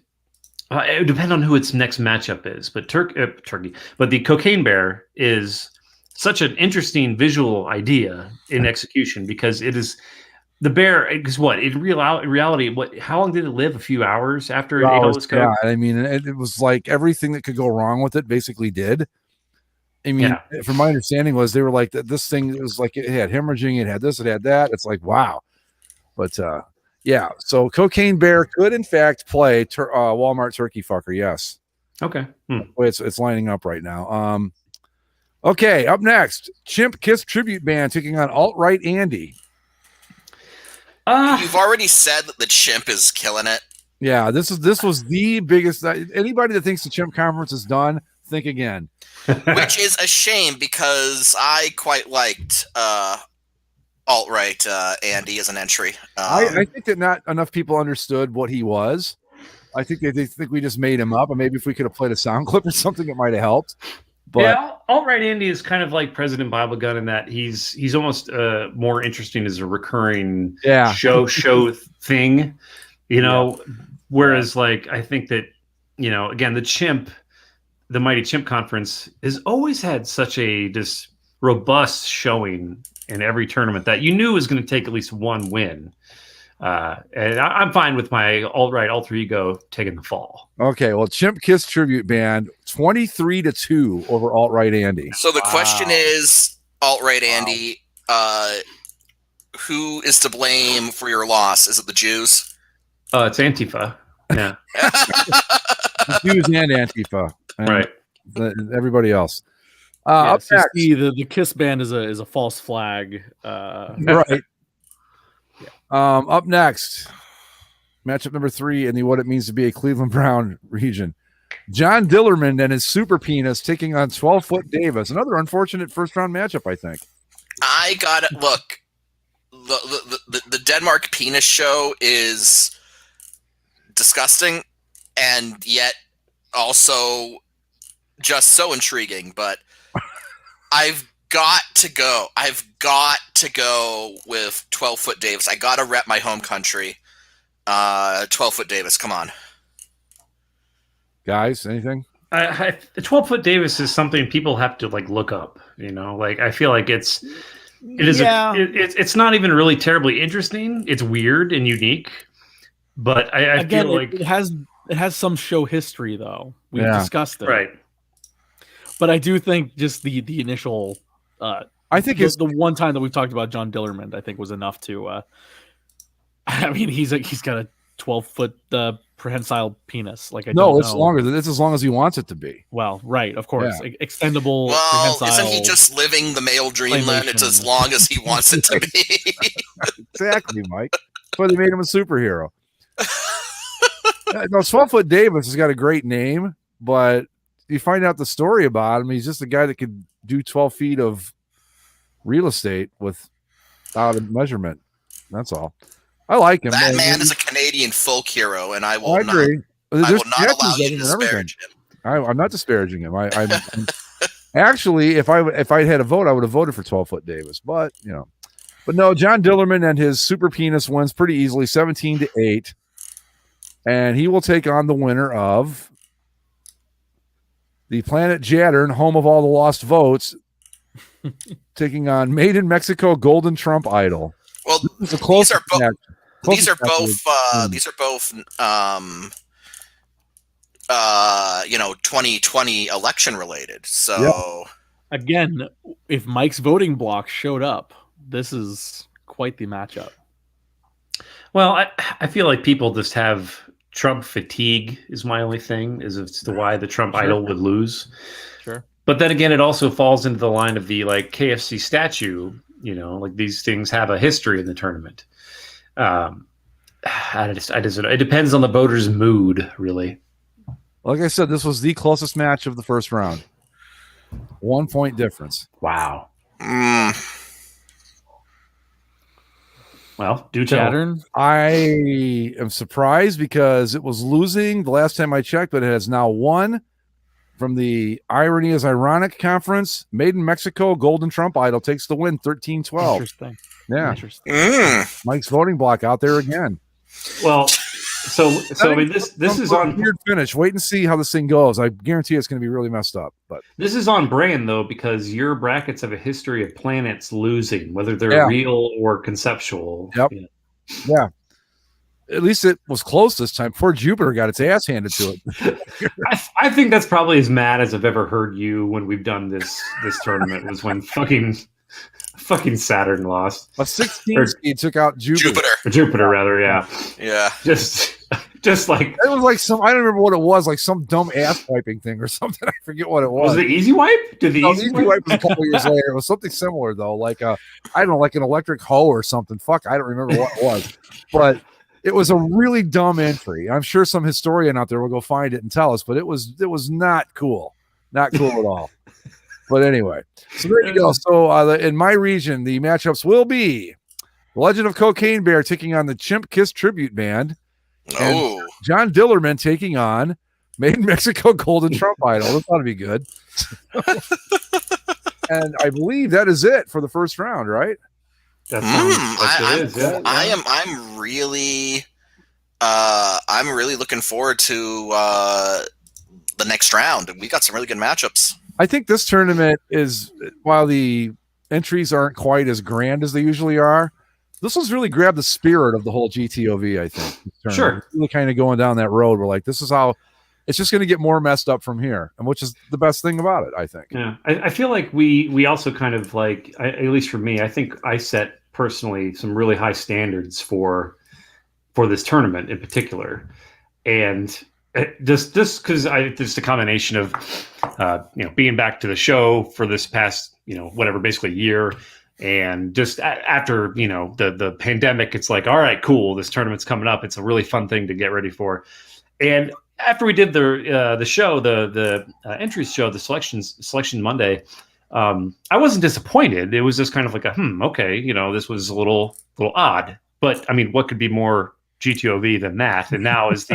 it would depend on who its next matchup is. But turkey, but the Cocaine Bear is such an interesting visual idea in execution, because it is. The bear is what in reality. How long did it live? A few hours after it ate all its coke? Yeah, I mean, it was like everything that could go wrong with it basically did. I mean, from my understanding was they were like this thing. It was like it had hemorrhaging, it had this, it had that. It's like wow, but Yeah, so Cocaine Bear could in fact play Walmart Turkey Fucker. Yes. Okay. It's lining up right now. Okay, up next, Chimp Kiss tribute band taking on Alt-Right Andy. You've already said that the Chimp is killing it. Yeah, this was the biggest. Anybody that thinks the Chimp Conference is done, think again. Which is a shame because I quite liked Alt-Right Andy as an entry. I think that not enough people understood what he was. I think they think we just made him up, and maybe if we could have played a sound clip or something, it might have helped. But yeah, Alt-Right Andy is kind of like President Bible Gun in that he's almost more interesting as a recurring show thing, Whereas like I think that again the Mighty Chimp Conference has always had such a just robust showing in every tournament that you knew was going to take at least one win. And I'm fine with my alt-right alter ego taking the fall. Okay, well, Chimp Kiss tribute band 23-2 over Alt-Right Andy. So the question is, Alt-Right Andy, who is to blame for your loss? Is it the Jews? It's Antifa. Yeah. Jews and Antifa. And right. Everybody else. Up next, the Kiss band is a false flag. Right. Up next, matchup number 3 in the what it means to be a Cleveland Brown region. John Dillerman and his super penis taking on 12-foot Davis. Another unfortunate first-round matchup, I think. I got it. Look, the Denmark penis show is disgusting and yet also just so intriguing, but I've got to go with 12-foot Davis. I got to rep my home country. 12-foot Davis, come on. Guys, anything? The 12-foot Davis is something people have to look up, Like I feel like it's not even really terribly interesting. It's weird and unique. But I feel like it has some show history though. We've discussed it. Right. But I do think just the initial I think it's the one time that we've talked about John Dillerman, I think was enough to I mean he's got a 12-foot prehensile penis. It's longer than it's as long as he wants it to be. Well, right, of course. Yeah. Extendable. Well, isn't he just living the male dream then? It's as long as he wants it to be. Exactly, Mike. That's why they made him a superhero. No, 12-foot Davis has got a great name, but you find out the story about him. He's just a guy that could do 12 feet of real estate without a measurement. That's all. I like him. That man is a Canadian folk hero, and I will not allow you to disparage him. I'm not disparaging him. I'm actually, if I had a vote, I would have voted for 12-foot Davis. But no, John Dillerman and his super penis wins pretty easily, 17-8, and he will take on the winner of the Planet Jattern, home of all the lost votes, taking on Made in Mexico Golden Trump Idol. Well, these are both 2020 election related. So again, if Mike's voting block showed up, this is quite the matchup. Well, I feel like people just have Trump fatigue is my only thing, is as to why the Trump idol would lose. Sure. But then again, it also falls into the line of the KFC statue, these things have a history in the tournament. It depends on the voter's mood, really. Like I said, this was the closest match of the first round. 1 point difference. Wow. Well, do tell. Jattern. I am surprised because it was losing the last time I checked, but it has now won from the Irony is Ironic conference. Made in Mexico, Golden Trump Idol takes the win, 13-12. Interesting. Yeah. Interesting. Mike's voting block out there again. Well, so I mean, this is on weird finish. Wait and see how this thing goes. I guarantee it's going to be really messed up. But this is on brand though, because your brackets have a history of planets losing, whether they're real or conceptual. Yep. Yeah. At least it was close this time. Poor Jupiter got its ass handed to it. I think that's probably as mad as I've ever heard you when we've done this tournament was when fucking Fucking Saturn lost. A 16 seed took out Jupiter. Jupiter, rather, yeah. Yeah. Just like it was like some, I don't remember what it was, like some dumb ass wiping thing or something. I forget what it was. Was it Easy Wipe? Did the Easy Wipe was a couple years later. It was something similar though, like I don't know, like an electric hoe or something. Fuck, I don't remember what it was, but it was a really dumb entry. I'm sure some historian out there will go find it and tell us, but it was not cool, not cool at all. But anyway, so there you go. So in my region, the matchups will be the Legend of Cocaine Bear taking on the Chimp Kiss Tribute Band. And John Dillerman taking on Made in Mexico Golden Trump Idol. This ought to be good. And I believe that is it for the first round, right? I'm really looking forward to the next round. We got some really good matchups. I think this tournament is, while the entries aren't quite as grand as they usually are, this was really grabbed the spirit of the whole GTOV, I think. Sure. Really kind of going down that road. We're like, this is how it's just going to get more messed up from here, and which is the best thing about it, I think. Yeah. I feel like we also kind of like, at least for me, I think I set personally some really high standards for this tournament in particular. And just because just a combination of, being back to the show for this past, whatever, basically year. And just after, the pandemic, it's like, all right, cool. This tournament's coming up. It's a really fun thing to get ready for. And after we did the show, the entries show, the selection Monday, I wasn't disappointed. It was just kind of like okay, this was a little odd. But I mean, what could be more GTOV than that? And now as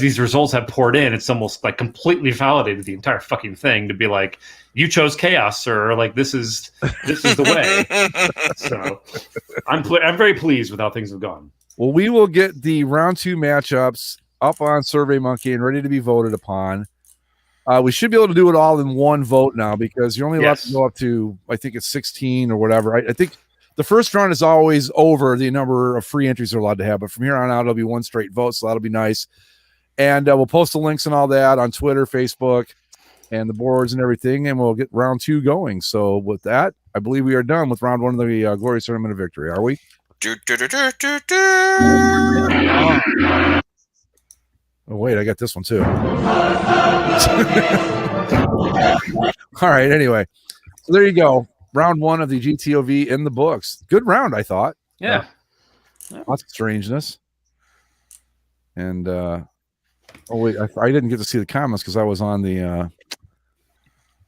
these results have poured in, it's almost like completely validated the entire fucking thing to be like, you chose chaos, sir. Like this is the way. So I'm very pleased with how things have gone. Well, we will get the round 2 matchups up on SurveyMonkey and ready to be voted upon. We should be able to do it all in one vote now, because you're only allowed to go up to, I think it's 16 or whatever. I think the first round is always over the number of free entries they're allowed to have, but from here on out, it'll be one straight vote, so that'll be nice. And we'll post the links and all that on Twitter, Facebook, and the boards and everything, and we'll get round 2 going. So with that, I believe we are done with round 1 of the Glorious Tournament of Victory. Are we? Oh, wait, I got this one too. All right, anyway. So there you go. Round 1 of the GTOV in the books. Good round, I thought. Yeah. Lots of strangeness. And, oh, wait, I didn't get to see the comments because I was on the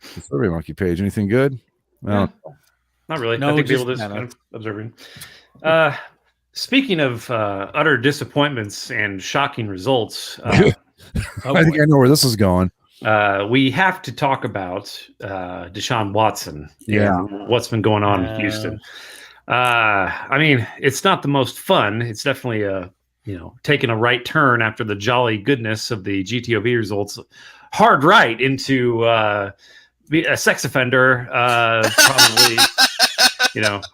SurveyMonkey page. Anything good? No. Not really. No, I think people just kind of observing. Speaking of utter disappointments and shocking results, I think I know where this is going. We have to talk about Deshaun Watson. Yeah. And what's been going on in Houston. I mean, it's not the most fun. It's definitely taking a right turn after the jolly goodness of the GTOV results. Hard right into a sex offender, probably.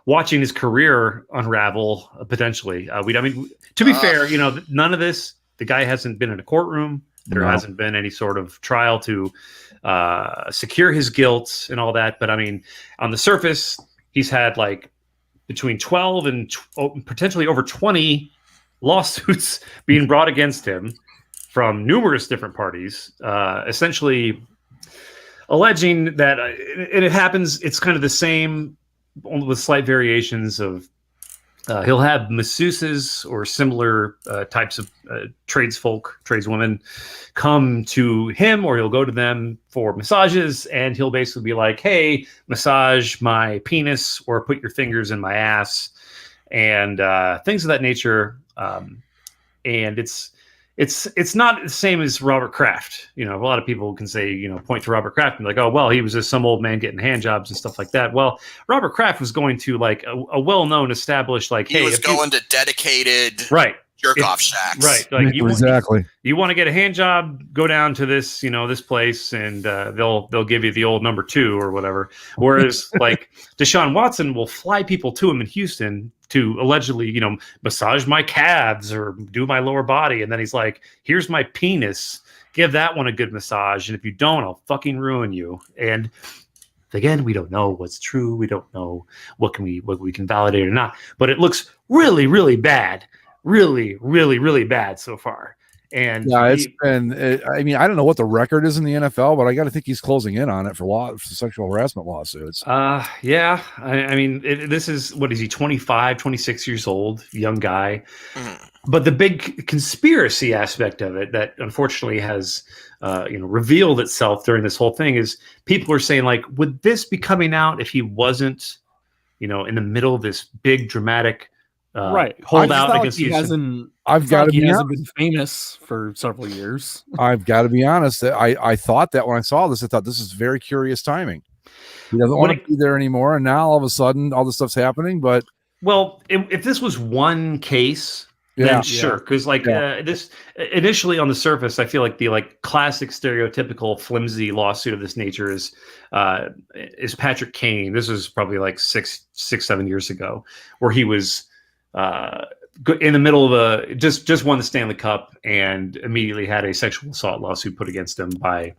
Watching his career unravel potentially. To be fair, none of this. The guy hasn't been in a courtroom. There hasn't been any sort of trial to secure his guilt and all that. But I mean, on the surface, he's had like between 12 and potentially over 20 lawsuits being brought against him from numerous different parties, essentially alleging that, and it happens. It's kind of the same, only with slight variations of he'll have masseuses or similar types of tradeswomen come to him, or he'll go to them for massages, and he'll basically be like, hey, massage my penis or put your fingers in my ass and things of that nature. And it's not the same as Robert Kraft. A lot of people can say, point to Robert Kraft and be like, oh, well, he was just some old man getting hand jobs and stuff like that. Well, Robert Kraft was going to like a well-known established, like, he was going to dedicated jerk-off shacks. Right. Like exactly. You want to get a hand job, go down to this, this place, and they'll give you the old number 2 or whatever. Whereas like Deshaun Watson will fly people to him in Houston to allegedly, massage my calves or do my lower body. And then he's like, here's my penis. Give that one a good massage. And if you don't, I'll fucking ruin you. And Again, we don't know what's true. We don't know what we can validate or not. But it looks really, really bad. Really, really, really bad so far. And yeah, it's been. I mean, I don't know what the record is in the NFL, but I got to think he's closing in on it for sexual harassment lawsuits. Yeah. I mean, this is what is he? 25, 26 years old, young guy. But the big conspiracy aspect of it that unfortunately has revealed itself during this whole thing is people are saying, like, would this be coming out if he wasn't, in the middle of this big dramatic holdout against Houston? I've got to be honest. Hasn't been famous for several years. I've got to be honest. I thought that when I saw this, I thought this is very curious timing. He doesn't want to be there anymore, and now all of a sudden, all this stuff's happening. But if this was one case, then sure, because this initially on the surface, I feel like the classic stereotypical flimsy lawsuit of this nature is Patrick Kane. This was probably like 6-7 years ago, where he was in the middle of just won the Stanley Cup and immediately had a sexual assault lawsuit put against him by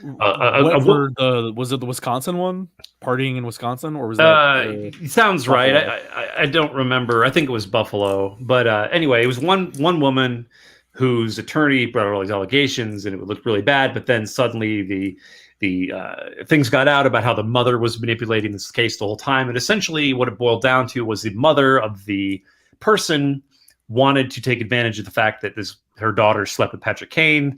was it the Wisconsin one? Partying in Wisconsin, or was that sounds Buffalo? Right. I don't remember. I think it was Buffalo, but anyway, it was one woman whose attorney brought all these allegations, and it looked really bad. But then suddenly the things got out about how the mother was manipulating this case the whole time, and essentially what it boiled down to was the mother of the person wanted to take advantage of the fact that her daughter slept with Patrick Kane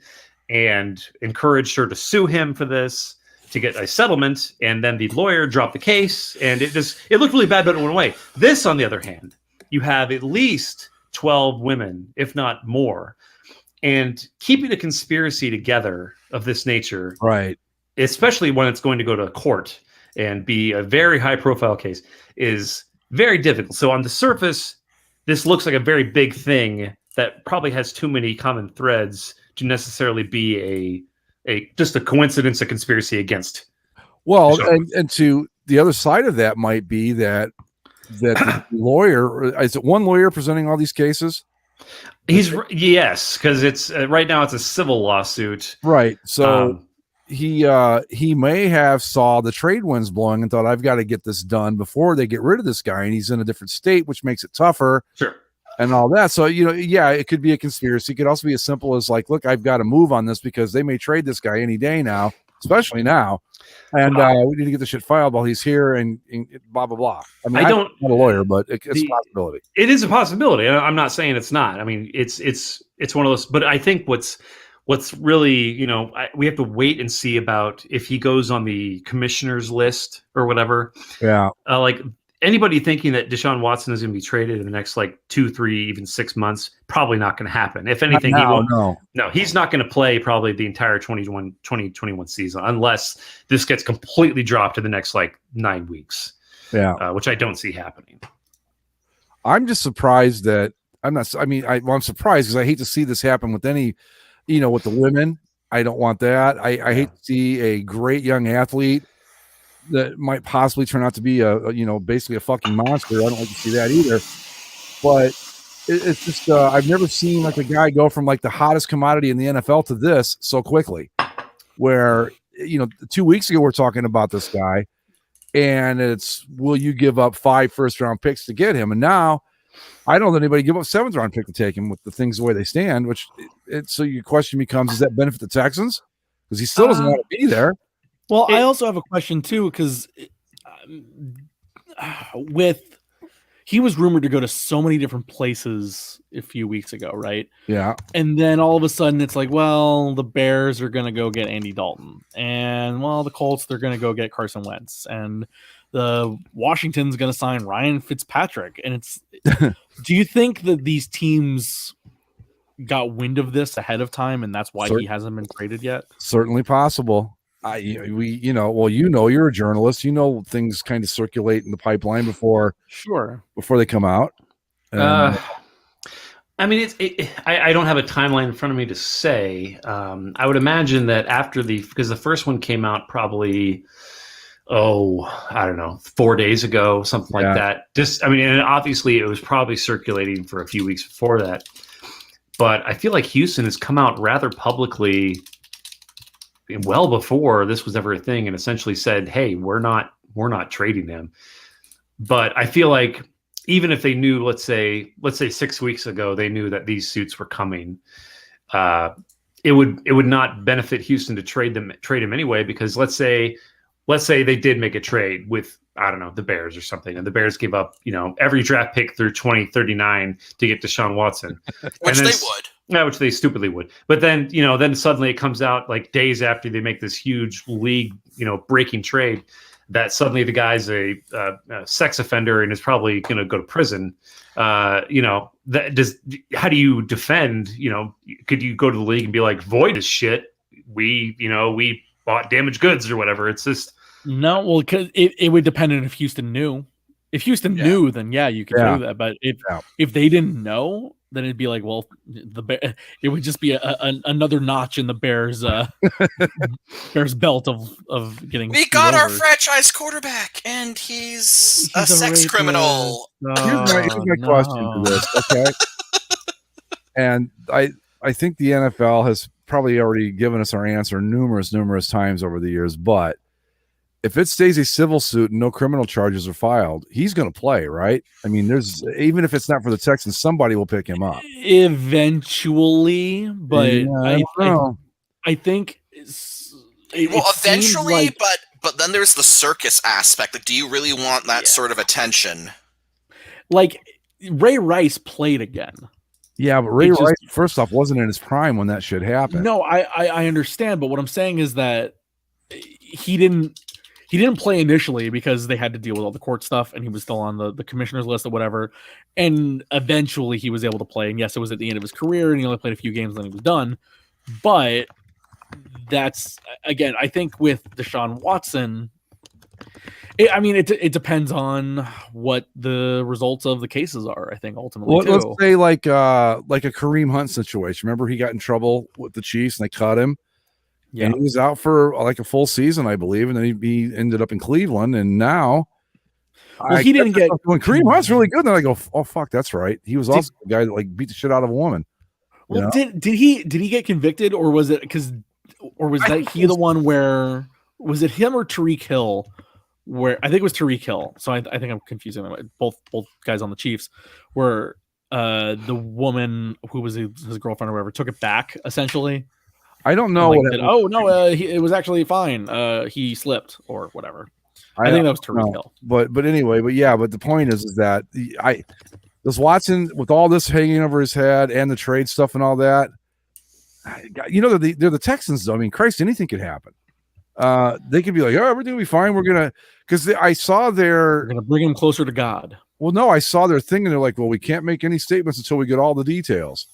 and encouraged her to sue him for this to get a settlement. And then the lawyer dropped the case, and it looked really bad, but it went away. This, on the other hand, you have at least 12 women, if not more, and keeping a conspiracy together of this nature, right, especially when it's going to go to court and be a very high profile case, is very difficult. So on the surface, this looks like a very big thing that probably has too many common threads to necessarily be just a coincidence, a conspiracy against. Well, and to the other side of that might be that the lawyer, is it one lawyer presenting all these cases? Yes, because it's right now it's a civil lawsuit, right? So he may have saw the trade winds blowing and thought, I've got to get this done before they get rid of this guy, and he's in a different state, which makes it tougher. Sure. And all that. So, it could be a conspiracy. It could also be as simple as like, look, I've got to move on this because they may trade this guy any day now, especially now. And we need to get the shit filed while he's here and blah, blah, blah. I mean, I'm not a lawyer, but it's a possibility. It is a possibility. I'm not saying it's not. I mean, it's one of those, but I think what's really, we have to wait and see about if he goes on the commissioner's list or whatever. Yeah. Anybody thinking that Deshaun Watson is going to be traded in the next 2, 3, even 6 months, probably not going to happen. If anything, he won't. No, he's not going to play probably the entire 2021 season unless this gets completely dropped in the next 9 weeks. Yeah, which I don't see happening. I'm just surprised that I'm surprised because I hate to see this happen with any, with the women. I don't want that. I hate to see a great young athlete that might possibly turn out to be basically a fucking monster. I don't like to see that either. But it's just I've never seen a guy go from the hottest commodity in the NFL to this so quickly. Where 2 weeks ago we're talking about this guy, and it's will you give up 5 first-round picks to get him? And now I don't let anybody give up 7th-round pick to take him with the things the way they stand. So your question becomes: does that benefit the Texans? Because he still doesn't want to be there. Well, I also have a question too, because he was rumored to go to so many different places a few weeks ago, right? Yeah. And then all of a sudden it's the Bears are going to go get Andy Dalton, and the Colts, they're going to go get Carson Wentz, and the Washington's going to sign Ryan Fitzpatrick. And it's, do you think that these teams got wind of this ahead of time, and that's why he hasn't been traded yet? Certainly possible. You're a journalist. Things kind of circulate in the pipeline before they come out. I mean, I don't have a timeline in front of me to say. I would imagine that because the first one came out probably, I don't know, 4 days ago, something like that. And obviously it was probably circulating for a few weeks before that. But I feel like Houston has come out rather publicly well before this was ever a thing, and essentially said, "Hey, we're not trading them." But I feel like even if they knew, let's say 6 weeks ago, they knew that these suits were coming, it would not benefit Houston to trade them anyway, because let's say they did make a trade with, I don't know, the Bears or something, and the Bears give up, every draft pick through 2039 to get Deshaun Watson, which they would. Yeah, which they stupidly would. But then, then suddenly it comes out like days after they make this huge league, breaking trade, that suddenly the guy's a sex offender and is probably going to go to prison. How do you defend? Could you go to the league and be like, void is shit? We bought damaged goods or whatever. It's just no. Well, because it would depend on if Houston knew. If Houston knew, then you could do that. But if they didn't know, then it'd be like, well, it would just be another notch in the Bears Bears belt of getting. We got our franchise quarterback, and he's a sex criminal. Here's my question to this, okay? And I think the NFL has probably already given us our answer numerous times over the years, but if it stays a civil suit and no criminal charges are filed, he's going to play, right? I mean, even if it's not for the Texans, somebody will pick him up eventually. But I think eventually. But then there's the circus aspect. Like, do you really want that sort of attention? Like, Ray Rice played again. Yeah, but Ray Rice, first off, wasn't in his prime when that shit happened. No, I understand, but what I'm saying is that he didn't play initially because they had to deal with all the court stuff, and he was still on the commissioner's list or whatever. And eventually he was able to play. And yes, it was at the end of his career, and he only played a few games, and then he was done. But that's, again, I think with Deshaun Watson, it depends on what the results of the cases are, I think, ultimately. Well, let's say like a Kareem Hunt situation. Remember, he got in trouble with the Chiefs and they cut him. Yeah. And he was out for like a full season, I believe, and then he ended up in Cleveland. And now, he didn't get when Kareem Hunt's really good. Then I go, oh fuck, that's right. He was also the guy that like beat the shit out of a woman. Well, did he get convicted, or was it the one where, was it him or Tyreek Hill? Where I think it was Tyreek Hill. So I think I'm confusing them. Both guys on the Chiefs, where the woman who was his girlfriend or whatever took it back essentially. I don't know. It was actually fine. He slipped or whatever. I think that was Tyreek Hill. But the point is that this Watson, with all this hanging over his head and the trade stuff and all that, they're the Texans though. I mean, Christ, anything could happen. They could be like, oh, everything will be fine. We're gonna, because I saw we're gonna bring him closer to God. Well, no, I saw their thing and they're like, well, we can't make any statements until we get all the details.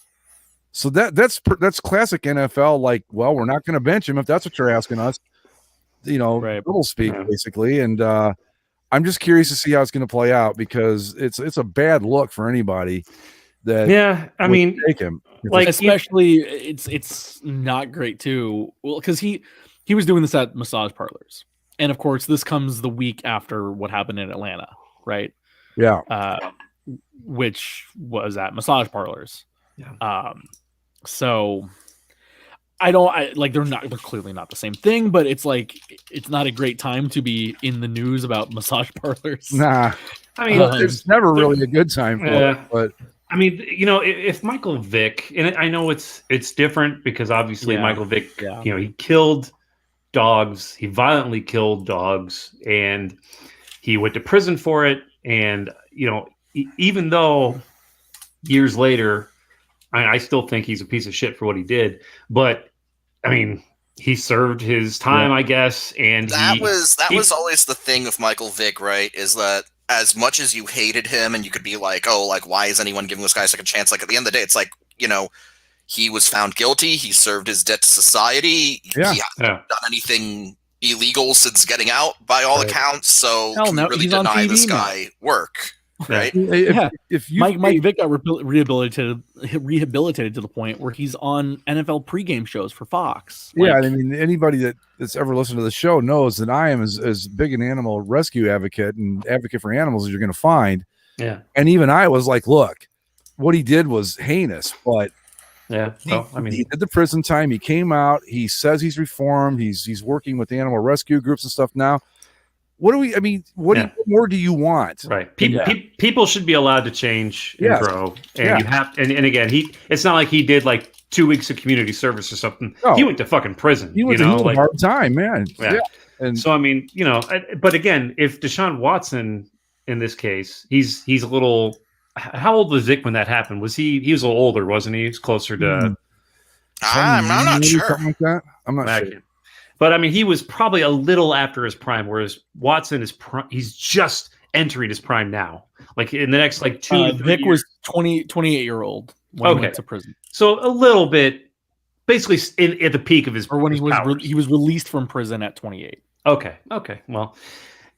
So that's classic NFL. Like, well, we're not going to bench him if that's what you're asking us. Right. Little speak basically. And I'm just curious to see how it's going to play out, because it's a bad look for anybody that. Yeah, I mean, take him. Like, especially it's not great too. Well, because he was doing this at massage parlors, and of course, this comes the week after what happened in Atlanta, right? Yeah. Which was at massage parlors. Yeah. So they're clearly not the same thing, but it's like, it's not a great time to be in the news about massage parlors. Nah. I mean, it's never really a good time for it, but I mean, if Michael Vick, and I know it's different because obviously Michael Vick, he killed dogs, he violently killed dogs, and he went to prison for it. And, even though years later, I still think he's a piece of shit for what he did, but I mean, he served his time, I guess, and that was always the thing with Michael Vick, right? Is that as much as you hated him, and you could be like, oh, like, why is anyone giving this guy a second chance? Like, at the end of the day, it's like, he was found guilty. He served his debt to society. Yeah. He hasn't done anything illegal since getting out, by all accounts. So can you really deny this guy work? Right? If Mike Vick got rehabilitated to the point where he's on NFL pregame shows for Fox. Yeah, I mean, anybody that's ever listened to the show knows that I am as big an animal rescue advocate and advocate for animals as you're going to find. Yeah, and even I was like, look, what he did was heinous, but Yeah. Well, I mean, he did the prison time. He came out. He says he's reformed. He's working with the animal rescue groups and stuff now. What more do you want? Right. People should be allowed to change and grow. And you have, and again, it's not like he did like 2 weeks of community service or something. No. He went to fucking prison. He went to a hard time, man. Yeah. And so, I mean, but again, if Deshaun Watson in this case, he's a little, how old was Vic when that happened? He was a little older, wasn't he? He was closer to. I'm not sure. Something like that. I'm not sure. But I mean, he was probably a little after his prime, whereas Watson he's just entering his prime now. Like in the next 2 to 3 Vic years. was 28-year-old when he went to prison. So a little bit, basically at the peak of his, or when his he was released from prison at 28. Okay. Well,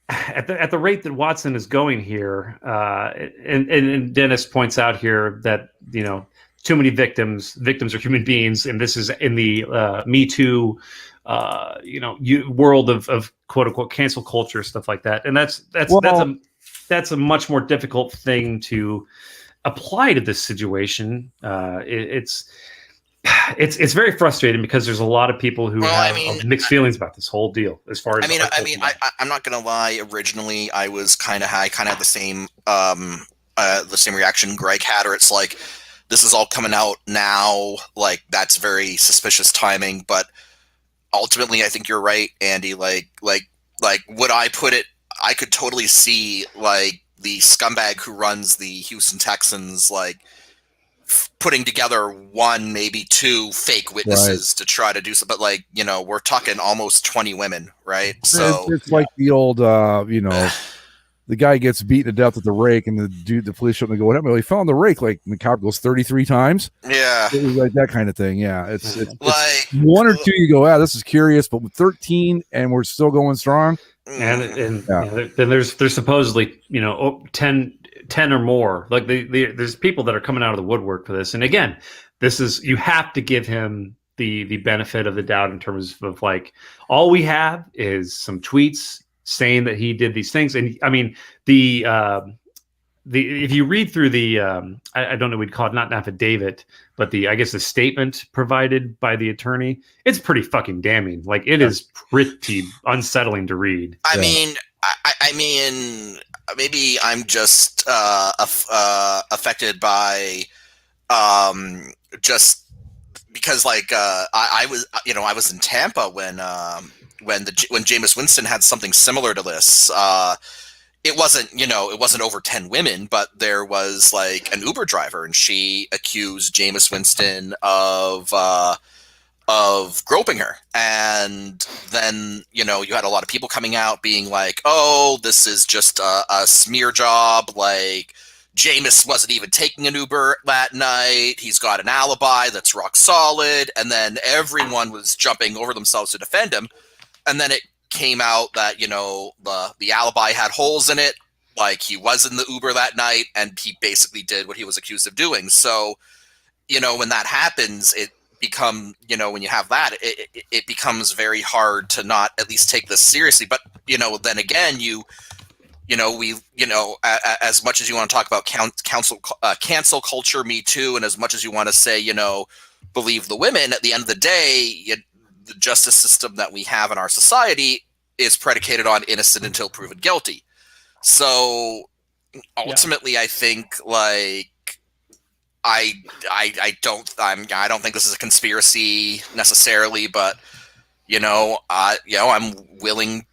at the rate that Watson is going here, and Dennis points out here that too many victims are human beings, and this is in the Me Too, world of quote unquote cancel culture, stuff like that, and that's a much more difficult thing to apply to this situation. It's very frustrating because there's a lot of people who have mixed feelings about this whole deal. As far as I'm not gonna lie. Originally, I kind of had the same reaction Greg had, or it's like this is all coming out now. Like that's very suspicious timing. But ultimately, I think you're right, Andy. Like would I put it? I could totally see like the scumbag who runs the Houston Texans putting together one, maybe two fake witnesses to try to do something. But we're talking almost 20 women, right? So it's like the old, the guy gets beaten to death with the rake, and the police show him and go, "What happened?" Well, he fell on the rake. Like and the cop goes 33 times. Yeah, it was like that kind of thing. Yeah, it's like one or two. You go, this is curious, but with 13, and we're still going strong. And then there's supposedly 10 or more. Like there's people that are coming out of the woodwork for this. And again, you have to give him the benefit of the doubt in terms of all we have is some tweets saying that he did these things. And I mean if you read through the I don't know, we'd call it not an affidavit, but I guess the statement provided by the attorney, it's pretty fucking damning. Like it is pretty unsettling to read. I mean, maybe I'm just affected by just because I was in Tampa when Jameis Winston had something similar to this. It wasn't over 10 women, but there was an Uber driver, and she accused Jameis Winston of groping her. And then, you had a lot of people coming out being like, oh, this is just a smear job. Jameis wasn't even taking an Uber that night. He's got an alibi that's rock solid. And then everyone was jumping over themselves to defend him. And then it came out that the alibi had holes in it, he was in the Uber that night and he basically did what he was accused of doing. So when that happens, it become when you have that, it becomes very hard to not at least take this seriously. But then again, as much as you want to talk about cancel culture, Me Too, and as much as you want to say believe the women, at the end of the day, the justice system that we have in our society is predicated on innocent until proven guilty. So ultimately, I think I don't think this is a conspiracy necessarily, but I'm willing.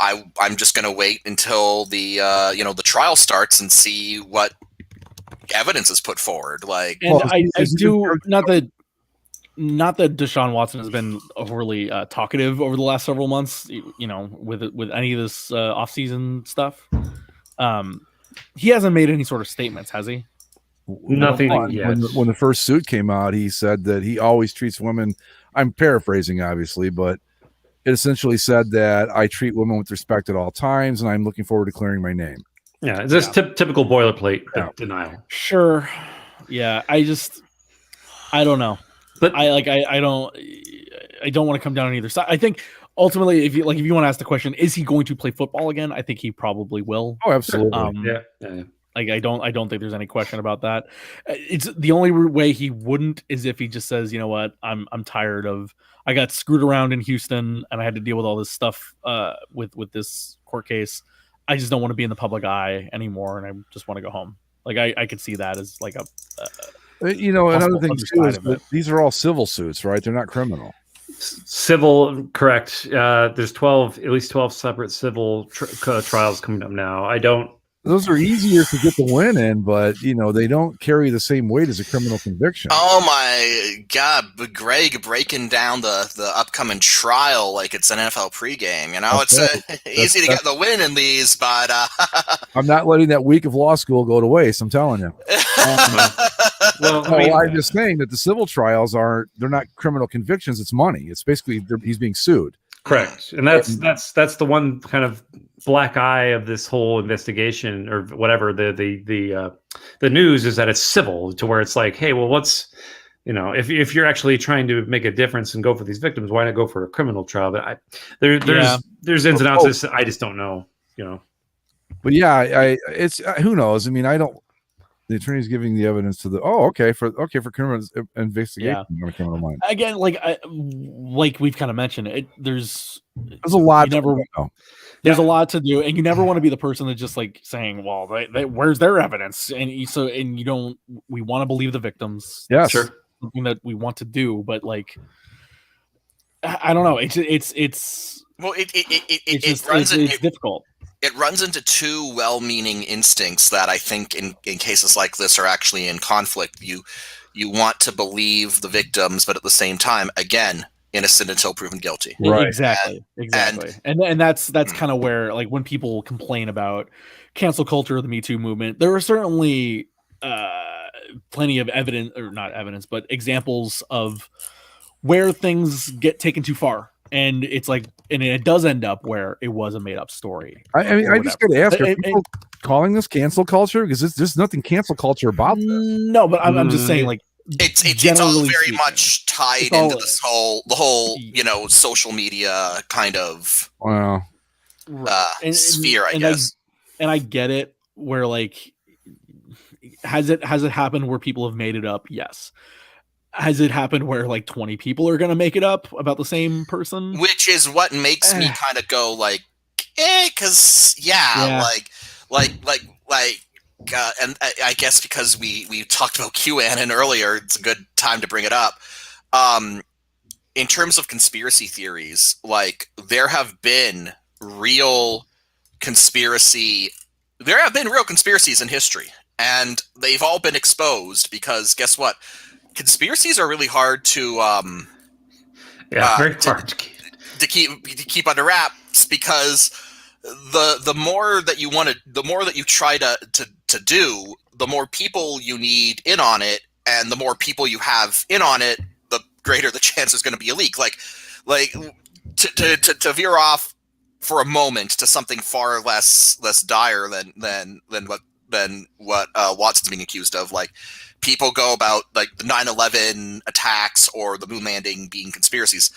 I'm just going to wait until the trial starts and see what evidence is put forward. I do not that Deshaun Watson has been overly talkative over the last several months, with any of this offseason stuff. He hasn't made any sort of statements, has he? Nothing yet. When the first suit came out, he said that he always treats women. I'm paraphrasing, obviously, but it essentially said that I treat women with respect at all times, and I'm looking forward to clearing my name. Yeah, it's just typical boilerplate denial. Sure. Yeah, I don't know. But I don't want to come down on either side. I think ultimately, if you want to ask the question, is he going to play football again? I think he probably will. Oh, absolutely. Yeah. I don't think there's any question about that. It's the only way he wouldn't is if he just says, you know what, I'm tired of, I got screwed around in Houston and I had to deal with all this stuff with this court case. I just don't want to be in the public eye anymore, and I just want to go home. Like I could see that as like a another thing too is that these are all civil suits, right? They're not criminal. Civil, correct. There's at least 12 separate civil trials coming up now. Those are easier to get the win in, but they don't carry the same weight as a criminal conviction. Oh my God, Greg breaking down the upcoming trial like it's an NFL pregame. It's easy to get the win in these, but I'm not letting that week of law school go to waste. I'm telling you. I'm just saying that the civil trials they're not criminal convictions. It's money. It's basically he's being sued. Correct, and that's the one kind of black eye of this whole investigation or whatever. The news is that it's civil, to where it's like, hey, well, what's if you're actually trying to make a difference and go for these victims, why not go for a criminal trial? But there's ins and outs. This I just don't know. But yeah, it's who knows? I mean, I don't. The attorney's giving the evidence to for criminal investigation. Yeah. Again, like we've kind of mentioned, there's a lot. There's a lot to do, and you never want to be the person that's just like saying, "Well, where's their evidence?" And you don't. We want to believe the victims. Yeah, sure. Something that we want to do, but like, I don't know. It's difficult. It runs into two well-meaning instincts that I think in cases like this are actually in conflict. You want to believe the victims, but at the same time, again, innocent until proven guilty. Right. Exactly. And that's kind of where, like, when people complain about cancel culture or the Me Too movement, there are certainly plenty of evidence, or not evidence, but examples of where things get taken too far. And it's like, and it does end up where it was a made up story. I mean, I just got to ask, are people calling this cancel culture? Because there's nothing cancel culture about this. No, but I'm just saying, like, it's all very much tied into the whole social media kind of sphere, I guess. I get it. Where, like, has it happened where people have made it up? Yes. Has it happened where like 20 people are going to make it up about the same person? Which is what makes me kind of go like, because and I guess because we talked about QAnon earlier, it's a good time to bring it up. In terms of conspiracy theories, like there have been real conspiracies in history, and they've all been exposed because guess what? Conspiracies are really hard to very hard to keep under wraps, because the more that you try to do, the more people you need in on it, and the more people you have in on it, the greater the chance is going to be a leak. Like to veer off for a moment to something far less dire than what Watson's being accused of, like. People go about like the 9/11 attacks or the moon landing being conspiracies.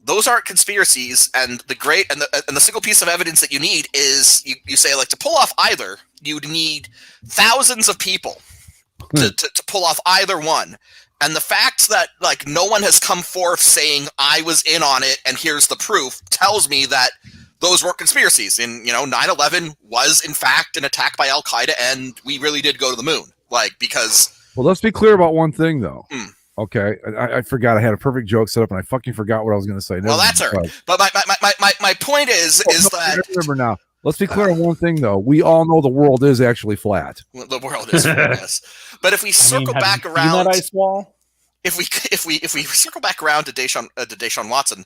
Those aren't conspiracies, and the single piece of evidence that you need is you say, like, to pull off either, you'd need thousands of people to pull off either one. And the fact that like no one has come forth saying I was in on it and here's the proof tells me that those weren't conspiracies. And 9/11 was in fact an attack by Al Qaeda, and we really did go to the moon. Like, because. Well, let's be clear about one thing, though. Okay, I forgot. I had a perfect joke set up, and I fucking forgot what I was going to say. Well, that's her. But my point is that I remember now. Let's be clear on one thing, though. We all know the world is actually flat. Well, the world is flat. Yes. But if we circle back around, that ice wall. If we circle back around to Deshaun Watson,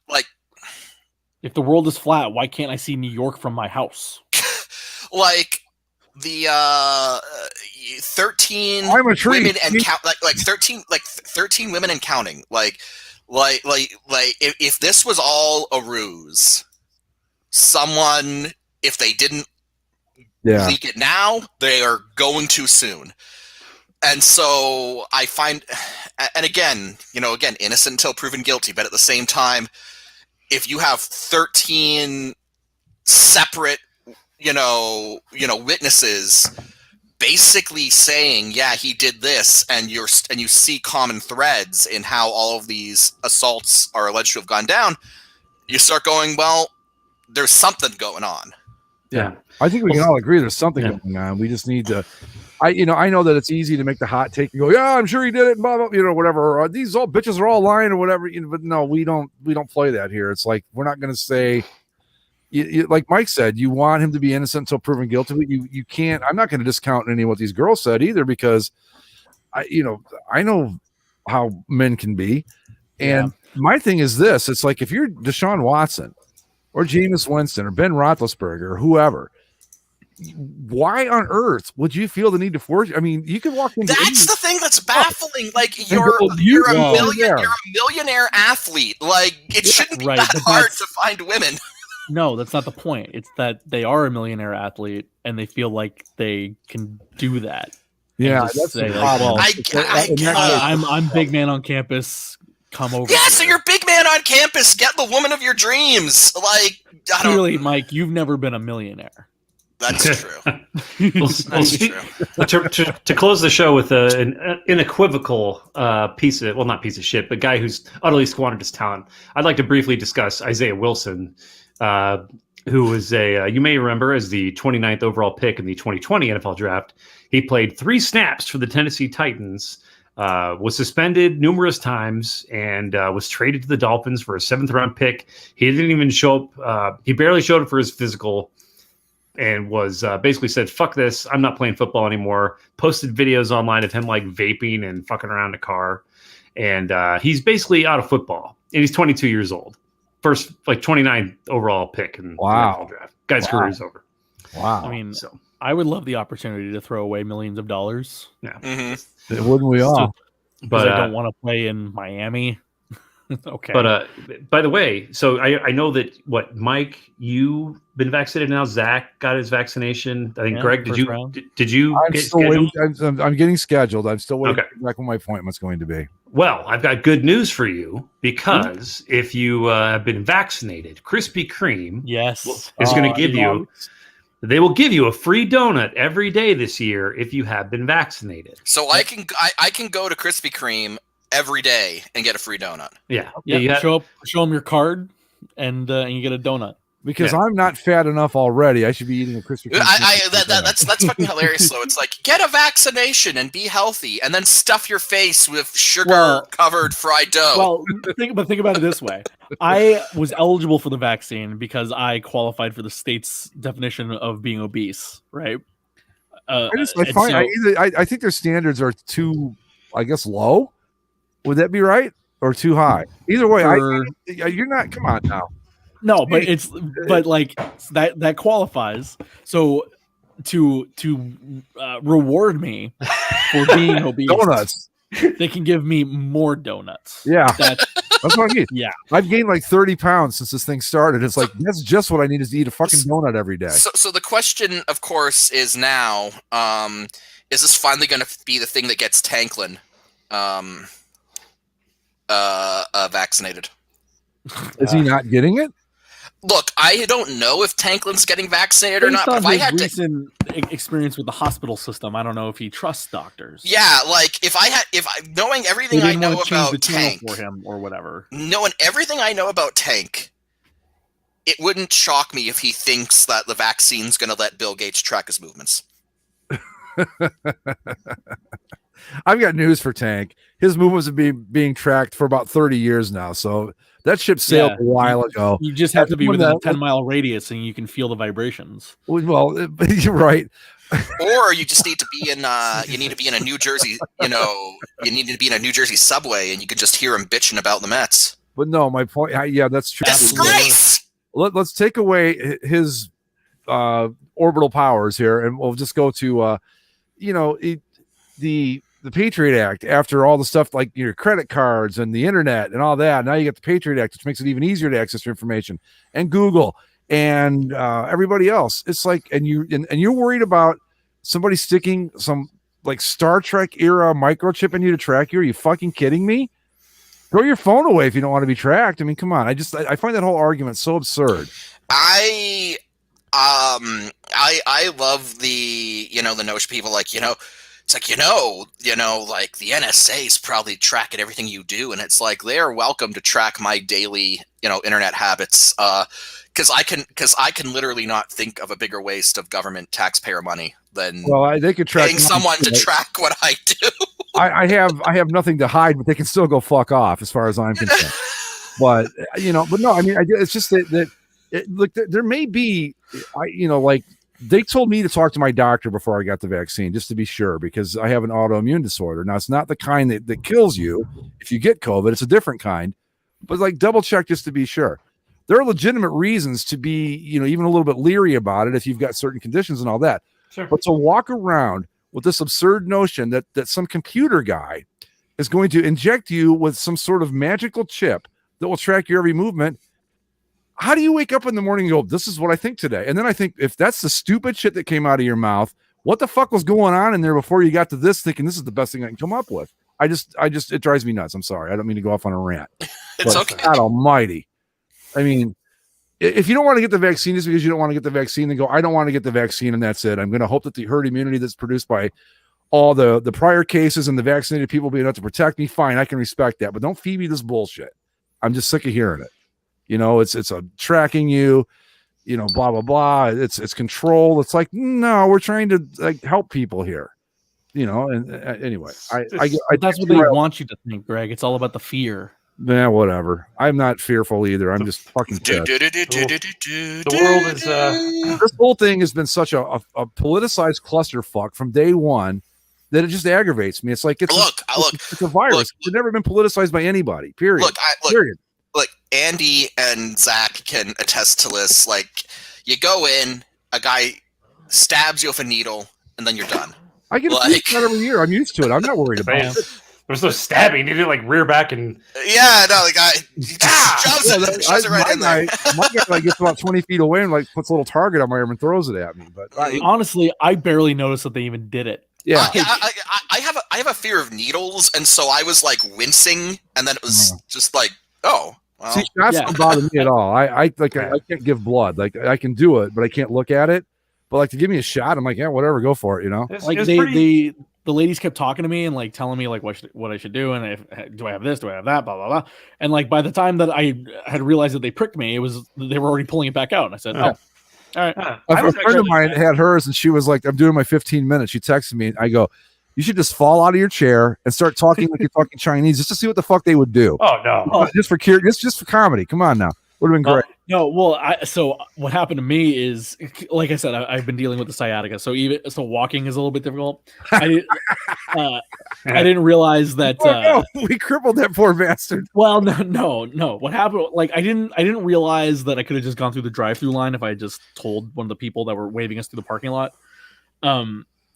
like, if the world is flat, why can't I see New York from my house? Like. The 13 women and count, like 13 women and counting, like if this was all a ruse, someone, if they didn't leak it now, they are going too soon. And so I find, and again, innocent until proven guilty, but at the same time, if you have 13 separate witnesses basically saying, yeah, he did this, and you see common threads in how all of these assaults are alleged to have gone down, you start going, well, there's something going on. Yeah. I think we can all agree there's something going on. We just need to I know that it's easy to make the hot take and go, yeah, I'm sure he did it, and blah, blah, whatever. Or, these all bitches are all lying or whatever. But no, we don't play that here. It's like, we're not going to say, like Mike said, you want him to be innocent until proven guilty. But you can't. I'm not going to discount any of what these girls said either, because I know how men can be. And my thing is this: it's like, if you're Deshaun Watson or Jameis Winston or Ben Roethlisberger or whoever, why on earth would you feel the need to force? I mean, you could walk into. That's the thing that's baffling. Like, you're a millionaire athlete. Like, it shouldn't be that hard to find women. No, that's not the point. It's that they are a millionaire athlete and they feel like they can do that. Yeah, that's say, like, well, I'm big man on campus. Come over. Yeah, so you're big man on campus. Get the woman of your dreams. Like, clearly, Mike, you've never been a millionaire. That's true. To close the show with an unequivocal piece of, well, not piece of shit, but guy who's utterly squandered his talent, I'd like to briefly discuss Isaiah Wilson, who was you may remember as the 29th overall pick in the 2020 NFL Draft. He played 3 snaps for the Tennessee Titans, was suspended numerous times, and was traded to the Dolphins for a 7th-round pick. He didn't even show up. He barely showed up for his physical, and was basically said, fuck this, I'm not playing football anymore. Posted videos online of him like vaping and fucking around the car. And he's basically out of football. And he's 22 years old. First, like 29th overall pick in the NFL draft. Guy's career is over. Wow. I mean, I would love the opportunity to throw away millions of dollars. Yeah. Mm-hmm. Wouldn't we all? But I don't want to play in Miami. Okay. But by the way, so I know that Mike, you've been vaccinated now. Zach got his vaccination. I think Greg, did you? I'm still waiting. I'm getting scheduled. I'm still waiting back when my appointment's going to be. Well, I've got good news for you, because if you have been vaccinated, Krispy Kreme is going to give you. They will give you a free donut every day this year if you have been vaccinated. So I can go to Krispy Kreme every day and get a free donut. Yeah. Show them your card, and you get a donut. Because I'm not fat enough already, I should be eating a Krispy Kreme. That's fucking hilarious though. It's like, get a vaccination and be healthy, and then stuff your face with sugar-covered fried dough. Well, think about it this way: I was eligible for the vaccine because I qualified for the state's definition of being obese, right? I think their standards are too, I guess, low. Would that be right, or too high? Either way, you're not. Come on now. No, but but like that qualifies. So to reward me for being obese, donuts. They can give me more donuts. Yeah, that's what I mean. Yeah, I've gained like 30 pounds since this thing started. It's like, that's just what I need, is to eat a fucking donut every day. So the question, of course, is now: is this finally going to be the thing that gets Tanklin vaccinated? Is he not getting it? Look, I don't know if Tanklin's getting vaccinated or not. But if I had recent experience with the hospital system, I don't know if he trusts doctors. Yeah, like if I knowing everything I know about Tank for him or whatever, knowing everything I know about Tank, it wouldn't shock me if he thinks that the vaccine's going to let Bill Gates track his movements. I've got news for Tank. His movements have been being tracked for about 30 years now, so that ship sailed a while ago. You just have to be within a 10-mile radius, and you can feel the vibrations. Well, you're right. Or you just need to be in. You need to be in a New Jersey. You need to be in a New Jersey subway, and you can just hear him bitching about the Mets. But no, my point. Yeah, that's true. Disgrace. Let's take away his orbital powers here, and we'll just go to the Patriot Act. After all the stuff like your credit cards and the internet and all that, now you get the Patriot Act, which makes it even easier to access your information, and Google and everybody else. It's like, and you're worried about somebody sticking some like Star Trek era microchip in you to track you. Are you fucking kidding me? Throw your phone away if you don't want to be tracked. I mean, come on. I find that whole argument so absurd. I I love the the notion people like it's like like the NSA is probably tracking everything you do, and it's like they are welcome to track my daily internet habits because I can literally not think of a bigger waste of government taxpayer money than they could track paying someone to track what I do. I have nothing to hide, but they can still go fuck off as far as I'm concerned. But but no, I mean, it's just that look, there may be, like they told me to talk to my doctor before I got the vaccine, just to be sure, because I have an autoimmune disorder. Now, it's not the kind that kills you if you get COVID. It's a different kind, but like double check just to be sure. There are legitimate reasons to be, even a little bit leery about it if you've got certain conditions and all that. Sure. But to walk around with this absurd notion that some computer guy is going to inject you with some sort of magical chip that will track your every movement. How do you wake up in the morning and go, this is what I think today? And then I think, if that's the stupid shit that came out of your mouth, what the fuck was going on in there before you got to this thinking this is the best thing I can come up with? I just it drives me nuts. I'm sorry. I don't mean to go off on a rant. It's okay. God almighty. I mean, if you don't want to get the vaccine just because you don't want to get the vaccine, then go, I don't want to get the vaccine, and that's it. I'm going to hope that the herd immunity that's produced by all the prior cases and the vaccinated people being able to protect me, fine, I can respect that. But don't feed me this bullshit. I'm just sick of hearing it. It's a tracking you, blah, blah, blah. It's control. It's like, no, we're trying to help people here, and anyway, that's what they want you to think, Greg. It's all about the fear. Yeah, whatever. I'm not fearful either. I'm just fucking pissed. The world is this whole thing has been such a politicized clusterfuck from day one that it just aggravates me. It's like it's a virus. It's never been politicized by anybody. Period. Period. Look, Andy and Zach can attest to this. Like, you go in, a guy stabs you with a needle, and then you're done. I get that every year. I'm used to it. I'm not worried about it. There's no stabbing. You did like rear back and the guy shoves it right in there. My guy gets about 20 feet away and puts a little target on my arm and throws it at me. But honestly, I barely noticed that they even did it. Yeah, I have a fear of needles, and so I was like wincing, and then it was just like, oh. Well, see, shots don't bother me at all. I can't give blood. Like, I can do it, but I can't look at it. But to give me a shot, I'm like, yeah, whatever, go for it. The ladies kept talking to me and telling me what I should do, and do I have this, do I have that, blah blah blah. And by the time that I had realized that they pricked me, they were already pulling it back out. And I said, oh, all right. A friend of mine had hers, and she was like, I'm doing my 15 minutes. She texted me, and I go, you should just fall out of your chair and start talking like you're talking Chinese just to see what the fuck they would do. Oh no, just for comedy. Come on now, would have been great. So what happened to me is, like I said, I've been dealing with the sciatica, so walking is a little bit difficult. I didn't realize that we crippled that poor bastard. Well, no. What happened? I didn't realize that I could have just gone through the drive-through line if I just told one of the people that were waving us through the parking lot.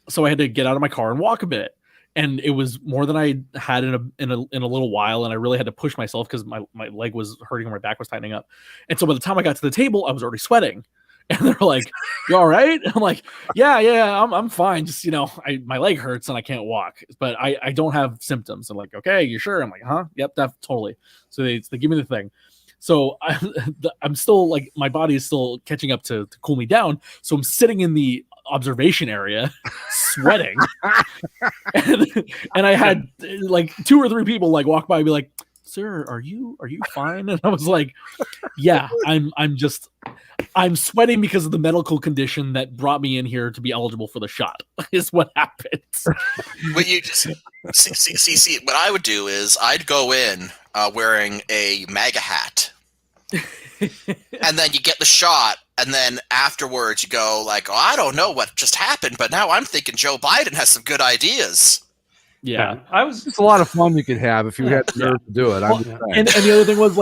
So I had to get out of my car and walk a bit, and it was more than I had in a little while, and I really had to push myself because my leg was hurting and my back was tightening up. And so by the time I got to the table, I was already sweating, and they're like, "You all right?" And I'm like, "Yeah, I'm fine. Just my leg hurts and I can't walk, but I don't have symptoms." I'm like, "Okay, you sure?" I'm like, "Huh? Yep, totally." So they give me the thing. So I'm still my body is still catching up to cool me down. So I'm sitting in the observation area sweating and I had 2 or 3 people walk by and be like, "Sir, are you fine?" And I was like, "Yeah, I'm sweating because of the medical condition that brought me in here to be eligible for the shot," is what happened. What you just see what I would do is I'd go in wearing a MAGA hat. And then you get the shot, and then afterwards you go I don't know what just happened, but now I'm thinking Joe Biden has some good ideas. Yeah, it's a lot of fun you could have if you had the nerve to do it. And the other thing was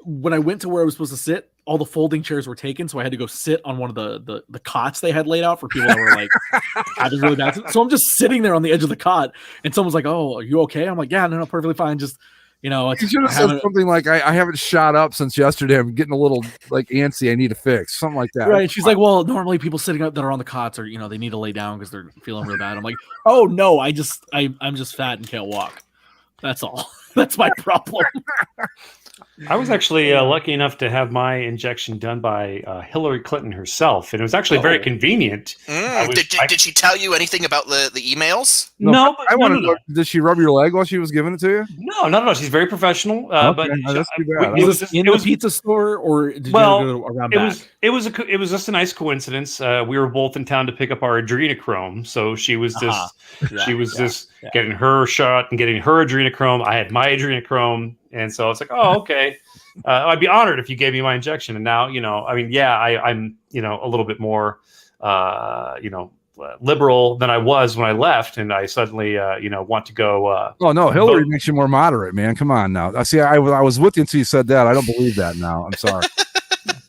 when I went to where I was supposed to sit, all the folding chairs were taken, so I had to go sit on one of the cots they had laid out for people that were having really bad. So I'm just sitting there on the edge of the cot, and someone's like, "Oh, are you okay?" I'm like, "Yeah, no, perfectly fine. Just." You should have said something like, I haven't shot up since yesterday. I'm getting a little antsy. I need a fix. Something like that. Right. She's like, well, normally people sitting up that are on the cots are, they need to lay down because they're feeling really bad. I'm like, oh no, I'm just fat and can't walk. That's all. That's my problem. I was actually lucky enough to have my injection done by Hillary Clinton herself, and it was actually very convenient. Did she tell you anything about the emails? No, I want to no. know. Did she rub your leg while she was giving it to you? No. She's very professional. But that's too bad. Was it in the pizza store, or did you go around back? It was just a nice coincidence. We were both in town to pick up our adrenochrome, so she was just getting her shot and getting her adrenochrome. I had my adrenochrome, and so it's like, oh, okay. I'd be honored if you gave me my injection. And now, I'm a little bit more, liberal than I was when I left, and I suddenly, want to go. Oh no, Hillary makes you more moderate, man. Come on now. See, I was with you until you said that. I don't believe that now. I'm sorry.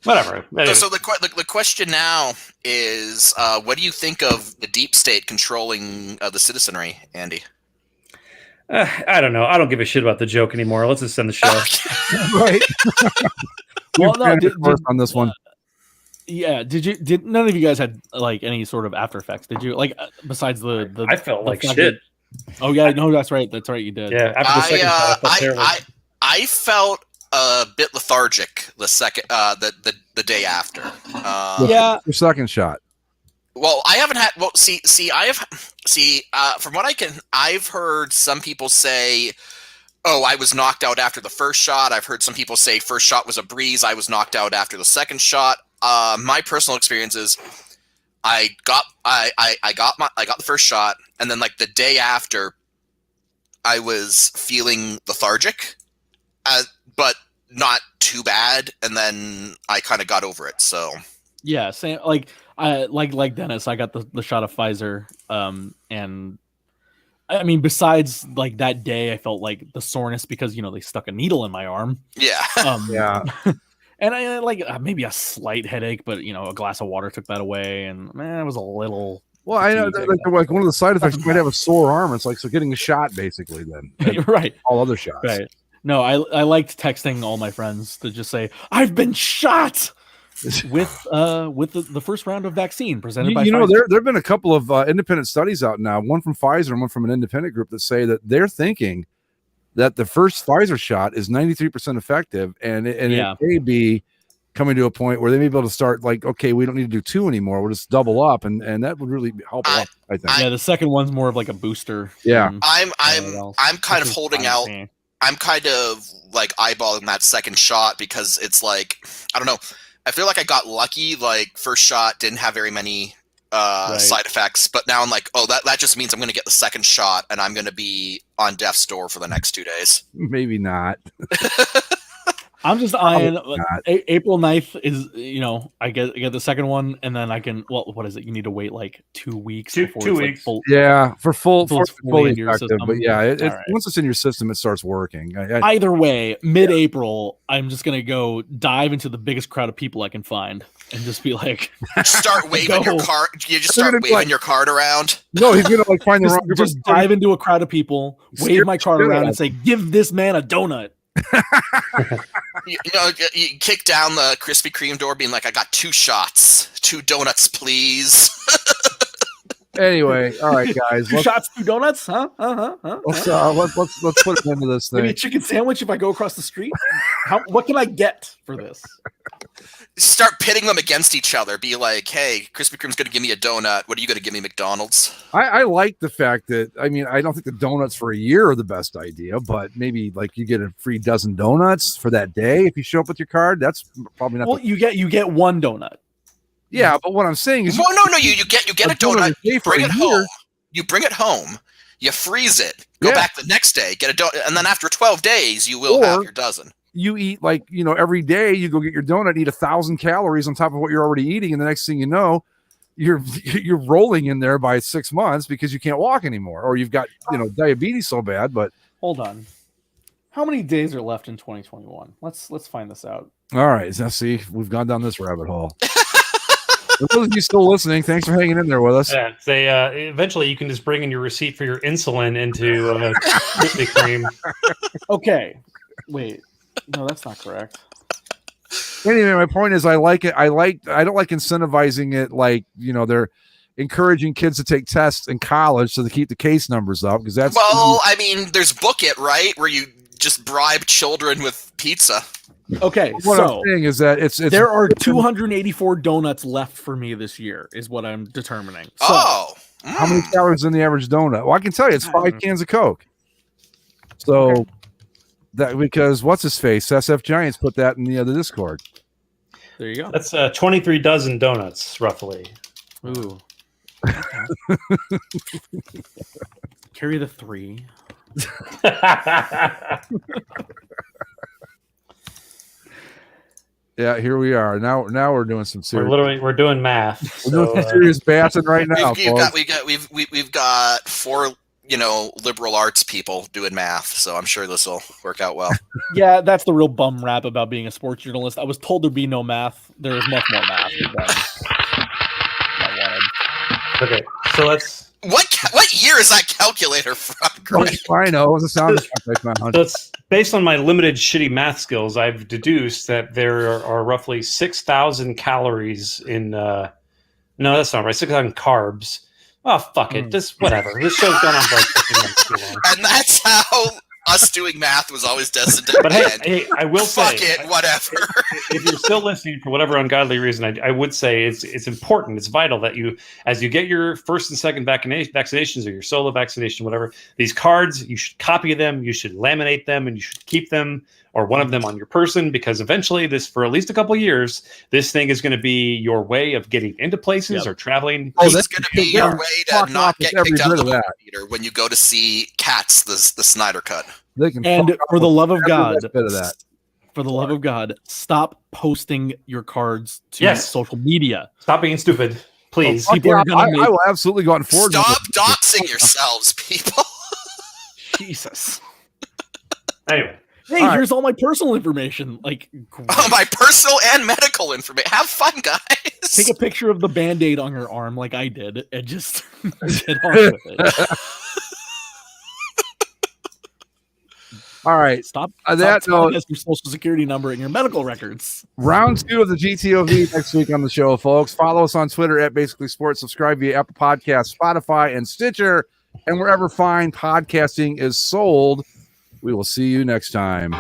Whatever. Anyway. So the question now is, what do you think of the deep state controlling the citizenry, Andy? I don't know. I don't give a shit about the joke anymore. Let's just end the show. Right. Well, no, on this one. Yeah. Did none of you guys had like any sort of after effects? Did you besides the? I felt like shit. Oh yeah, no, that's right. That's right. You did. Yeah. After the second shot, I felt terrible. I felt a bit lethargic the second the day after. Your second shot. Well, I haven't had. Well, from what I've heard some people say, "Oh, I was knocked out after the first shot." I've heard some people say first shot was a breeze. I was knocked out after the second shot. My personal experience is, I got the first shot, and then like the day after, I was feeling lethargic, but not too bad, and then I kind of got over it. So yeah, same. Like Dennis, I got the shot of Pfizer, and I mean, besides like that day, I felt like the soreness because they stuck a needle in my arm. Yeah, yeah. And I like maybe a slight headache, but a glass of water took that away, and man, it was a little. Well, I know like one of the side effects, you might have a sore arm. It's like getting a shot basically. Then right, all other shots. Right. No, I liked texting all my friends to just say I've been shot. with the first round of vaccine presented by Pfizer. There have been a couple of independent studies out now, one from Pfizer and one from an independent group, that say that they're thinking that the first Pfizer shot is 93% effective, and it may be coming to a point where they may be able to start like, okay, we don't need to do 2 anymore, we'll just double up, and that would really help a lot, I think. Yeah, the second one's more of like a booster. Yeah, I'm kind of holding out. I'm kind of like eyeballing that second shot because it's like, I don't know. I feel like I got lucky. Like first shot didn't have very many side effects, but now I'm like, oh, that just means I'm going to get the second shot and I'm going to be on death's door for the next 2 days. Maybe not. I'm just eyeing April 9th is, I get the second one, and then I can, what is it? You need to wait like 2 weeks. Two weeks. Like for fully in your effective. system. But yeah, Right. once it's in your system, it starts working. Either way, mid-April, I'm just going to go dive into the biggest crowd of people I can find and just be like, start waving your card. You just start waving your card around. No, he's going to find the wrong. Just dive into a crowd of people, wave my card around, and say, "Give this man a donut." You kick down the Krispy Kreme door, being like, "I got 2 shots, 2 donuts, please." Anyway, all right, guys. 2 shots, 2 donuts, huh? Let's put it into this thing. Maybe a chicken sandwich if I go across the street. What can I get for this? Start pitting them against each other. Be like, "Hey, Krispy Kreme's going to give me a donut. What are you going to give me, McDonald's?" I like the fact that, I mean, I don't think the donuts for a year are the best idea, but maybe like you get a free dozen donuts for that day if you show up with your card. That's probably not. Well, you get 1 donut. Yeah, but what I'm saying is, no, you get a donut. You bring it home. You bring it home. You freeze it. Go back the next day. Get a donut, and then after 12 days, you will have your dozen. You eat every day. You go get your donut, eat 1,000 calories on top of what you're already eating, and the next thing you know, you're rolling in there by 6 months because you can't walk anymore, or you've got diabetes so bad. But hold on, how many days are left in 2021? Let's find this out. All right, now see, we've gone down this rabbit hole. For those of you still listening, thanks for hanging in there with us. Yeah, eventually you can just bring in your receipt for your insulin into Krispy Kreme. Okay, wait. No, that's not correct. Anyway, my point is, I like it. I don't like incentivizing it. Like, they're encouraging kids to take tests in college so they keep the case numbers up, because that's. Well, I mean, there's Book It, right, where you just bribe children with pizza. Okay, what so I'm saying is that it's there are 284 donuts left for me this year, is what I'm determining. So, how many calories in the average donut? Well, I can tell you, it's 5 cans of Coke. So that because what's his face, SF Giants put that in the other Discord. There you go. That's 23 dozen donuts, roughly. Ooh. Carry the 3. Yeah, here we are. Now we're doing some serious. We're doing math. We're doing some serious batting right now. We've got 4 liberal arts people doing math, so I'm sure this will work out well. Yeah, that's the real bum rap about being a sports journalist. I was told there'd be no math. There is much more math than I wanted. Okay, so let's. What year is that calculator from, Greg? I know. It was a sound effect. That's based on my limited shitty math skills. I've deduced that there are roughly 6,000 calories in. No, that's not right. 6,000 carbs. Oh, fuck it. Just whatever. This show's gone on for like 15 minutes too long. And that's how us doing math was always destined to But hey, I will say, fuck it, whatever. If you're still listening for whatever ungodly reason, I would say it's important, it's vital that you, as you get your first and second vaccinations or your solo vaccination, whatever, these cards, you should copy them, you should laminate them, and you should keep them or one of them on your person, because eventually for at least a couple of years, this thing is going to be your way of getting into places or traveling. It's going to be your way to not get kicked out of the movie theater when you go to see Cats, the Snyder Cut. And for the love of God, stop posting your cards to social media. Stop being stupid, please. I will absolutely go on forward. Stop doxing yourselves, people. Jesus. Anyway. Hey, here's all my personal information. Like, my personal and medical information. Have fun, guys. Take a picture of the Band-Aid on your arm like I did and just get on with it. All right. Stop telling us your social security number and your medical records. Round 2 of the GTOV next week on the show, folks. Follow us on Twitter at Basically Sports. Subscribe via Apple Podcasts, Spotify, and Stitcher, and wherever fine podcasting is sold. We will see you next time.